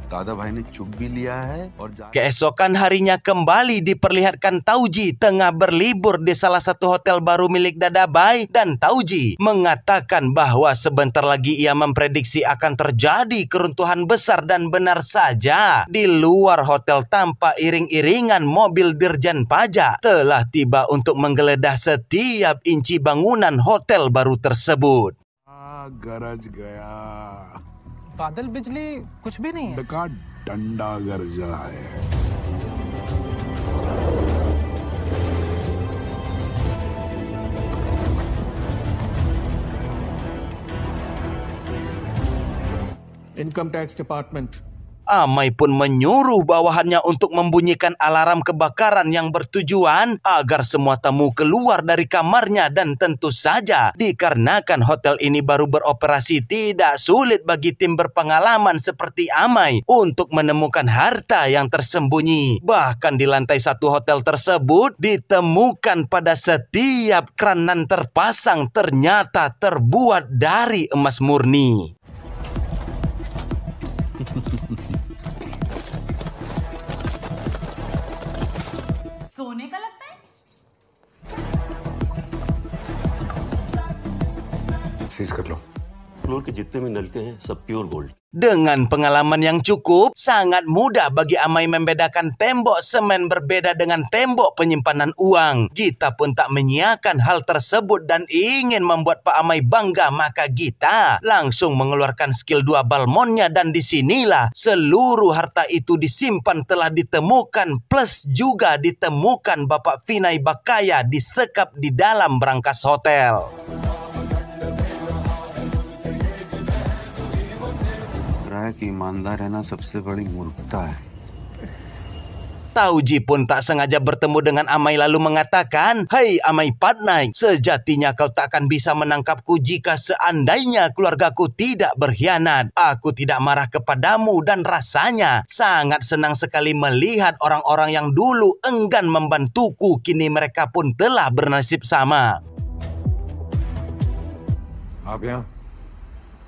दादा भाई ने चुप भी लिया है और keesokan harinya kembali diperlihatkan Tauji tengah berlibur di salah satu hotel baru milik Dadabai, dan Tauji mengatakan bahwa sebentar lagi ia memprediksi akan terjadi keruntuhan besar, dan benar saja di luar hotel tampak iring-iringan mobil Dirjen Pajak telah tiba untuk menggeledah setiap inci bangunan hotel baru tersebut. गरज गया, बादल बिजली कुछ भी नहीं है, का डंडा गरजा है। Income tax department. Amai pun menyuruh bawahannya untuk membunyikan alarm kebakaran yang bertujuan agar semua tamu keluar dari kamarnya, dan tentu saja dikarenakan hotel ini baru beroperasi tidak sulit bagi tim berpengalaman seperti Amai untuk menemukan harta yang tersembunyi. Bahkan di lantai 1 hotel tersebut ditemukan pada setiap kranan terpasang ternyata terbuat dari emas murni. सोने का लगता है। सीज कर लो। फ्लोर के जितने भी नलके हैं सब pure gold. Dengan pengalaman yang cukup, sangat mudah bagi Amai membedakan tembok semen berbeda dengan tembok penyimpanan uang. Gita pun tak menyiakan hal tersebut dan ingin membuat Pak Amai bangga, maka Gita langsung mengeluarkan skill 2 balmonnya, dan disinilah seluruh harta itu disimpan telah ditemukan, plus juga ditemukan Bapak Vinay Bakaya disekap di dalam berangkas hotel. कि ईमानदार रहना सबसे बड़ी मूर्खता है। Tauji pun tak sengaja bertemu dengan Amai lalu mengatakan, "Hei Amai Patnaik, sejatinya kau tak akan bisa menangkapku jika seandainya keluargaku tidak berkhianat. Aku tidak marah kepadamu dan rasanya sangat senang sekali melihat orang-orang yang dulu enggan membantuku, kini mereka pun telah bernasib sama." आप यहाँ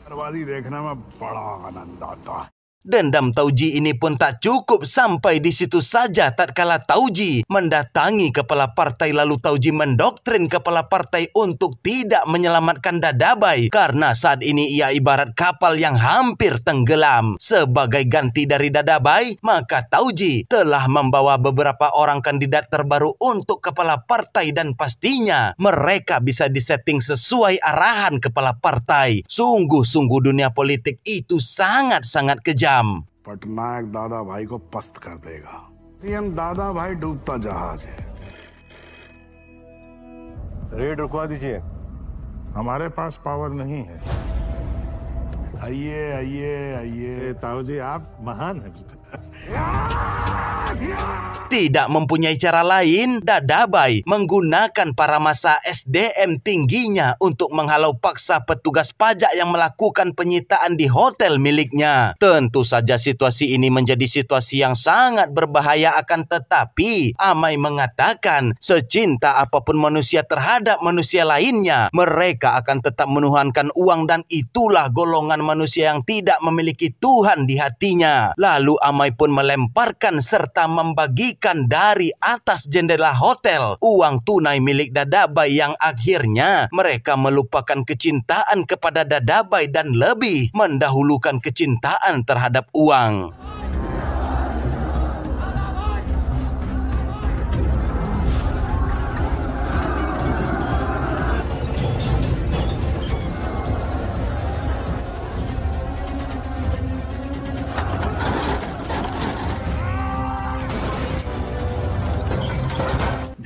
बर्बादी देखने में बड़ा आनंद आता है। Dendam Tauji ini pun tak cukup sampai di situ saja tatkala Tauji mendatangi kepala partai, lalu Tauji mendoktrin kepala partai untuk tidak menyelamatkan Dadabai karena saat ini ia ibarat kapal yang hampir tenggelam. Sebagai ganti dari Dadabai, maka Tauji telah membawa beberapa orang kandidat terbaru untuk kepala partai, dan pastinya mereka bisa disetting sesuai arahan kepala partai. Sungguh-sungguh dunia politik itu sangat-sangat kejam. Patnaik दादा भाई को पस्त कर देगा। सीएम दादा भाई डूबता जहाज है। रेड रुकवा दीजिए। हमारे पास पावर नहीं है। आइए आइए आइए, ताऊ जी आप महान हैं। Tidak mempunyai cara lain, Dadabai menggunakan para massa SDM tingginya untuk menghalau paksa petugas pajak yang melakukan penyitaan di hotel miliknya. Tentu saja situasi ini menjadi situasi yang sangat berbahaya, akan tetapi Amai mengatakan secinta apapun manusia terhadap manusia lainnya, mereka akan tetap menuhankan uang, dan itulah golongan manusia yang tidak memiliki Tuhan di hatinya. Lalu Amai pun melemparkan serta membagikan dari atas jendela hotel uang tunai milik Dadabai, yang akhirnya mereka melupakan kecintaan kepada Dadabai dan lebih mendahulukan kecintaan terhadap uang.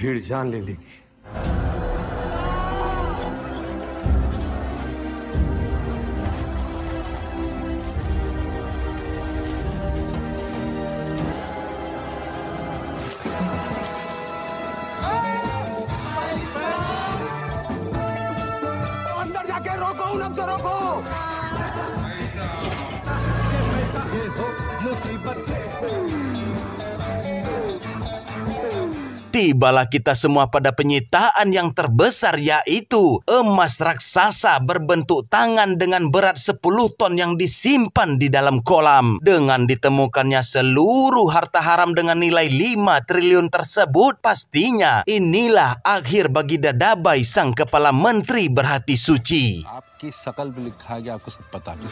भीड़ जान ले लेगी। अंदर जाके रोको, उन अब तो रोको। Tibalah kita semua pada penyitaan yang terbesar, yaitu emas raksasa berbentuk tangan dengan berat 10 ton yang disimpan di dalam kolam. Dengan ditemukannya seluruh harta haram dengan nilai 5 triliun tersebut, pastinya inilah akhir bagi Dadabai, sang kepala menteri berhati suci. आपकी शकल भी लिखा है, आपको सब पता है।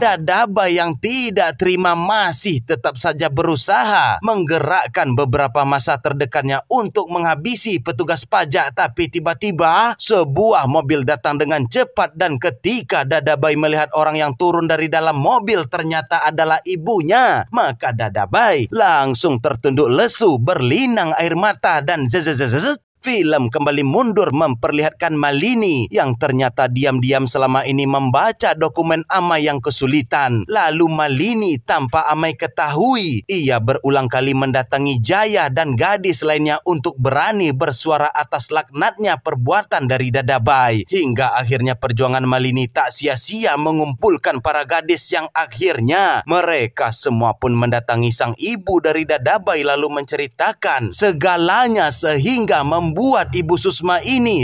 Dadabai yang tidak terima masih tetap saja berusaha menggerakkan beberapa massa terdekatnya untuk menghabisi petugas pajak. Tapi tiba-tiba sebuah mobil datang dengan cepat, dan ketika Dadabai melihat orang yang turun dari dalam mobil ternyata adalah ibunya, maka Dadabai langsung tertunduk lesu, berlinang air mata, dan film kembali mundur memperlihatkan Malini yang ternyata diam-diam selama ini membaca dokumen Amai yang kesulitan. Lalu Malini tanpa Amai ketahui, ia berulang kali mendatangi Jaya dan gadis lainnya untuk berani bersuara atas laknatnya perbuatan dari Dadabai. Hingga akhirnya perjuangan Malini tak sia-sia mengumpulkan para gadis yang akhirnya mereka semua pun mendatangi sang ibu dari Dadabai lalu menceritakan segalanya, sehingga membuat Ibu Susma ini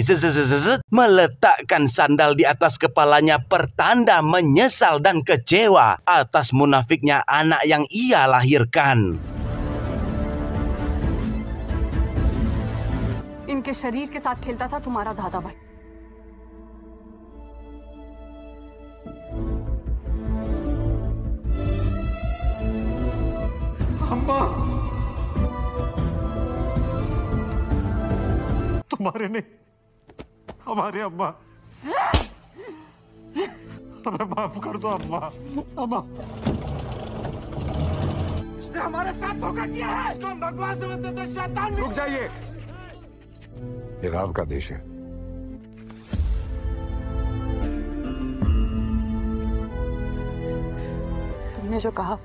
meletakkan sandal di atas kepalanya pertanda menyesal dan kecewa atas munafiknya anak yang ia lahirkan. इनके शरीर के साथ खेलता था तुम्हारा दादाभाई। अम्मा, तुम्हारे नहीं, हमारे अम्मा। हमें माफ कर दो अम्मा। अम्मा, इसने हमारे साथ धोखा किया है। इसको हम भगवान से मत देते, शैतान। रुक जाइए, ये राम का देश है। तुमने जो कहा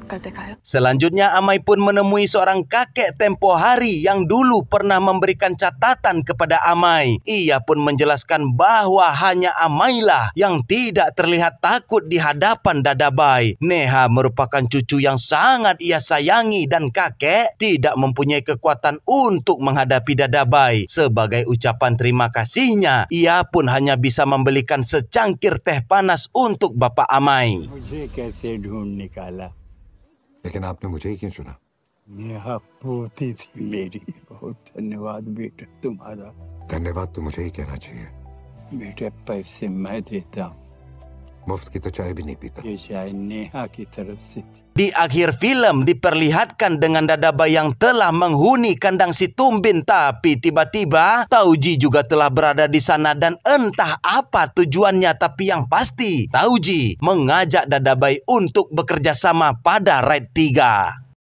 कर दिखाया। Selanjutnya Amai pun menemui seorang kakek tempo hari yang dulu pernah memberikan catatan kepada Amai. Ia pun menjelaskan bahwa hanya Amailah yang tidak terlihat takut di hadapan Dadabai. Neha merupakan cucu yang sangat ia sayangi dan kakek tidak mempunyai kekuatan untuk menghadapi Dadabai. Sebagai ucapan terima kasihnya, ia pun hanya bisa membelikan secangkir teh panas untuk Bapak Amai. मुझे कैसे ढूंढ निकाला? लेकिन आपने मुझे ही क्यों चुना? नेहा पोती थी मेरी। बहुत धन्यवाद बेटा तुम्हारा। धन्यवाद तो मुझे ही कहना चाहिए। बेटे पैसे मैं देता हूँ, मुफ्त की तो चाय भी नहीं पीता। ये चाय नेहा की तरफ से थी। Di akhir film diperlihatkan dengan Dadabai yang telah menghuni kandang si Tumbin, tapi tiba-tiba Tauji juga telah berada di sana dan entah apa tujuannya, tapi yang pasti Tauji mengajak Dadabai untuk bekerja sama pada Raid 3.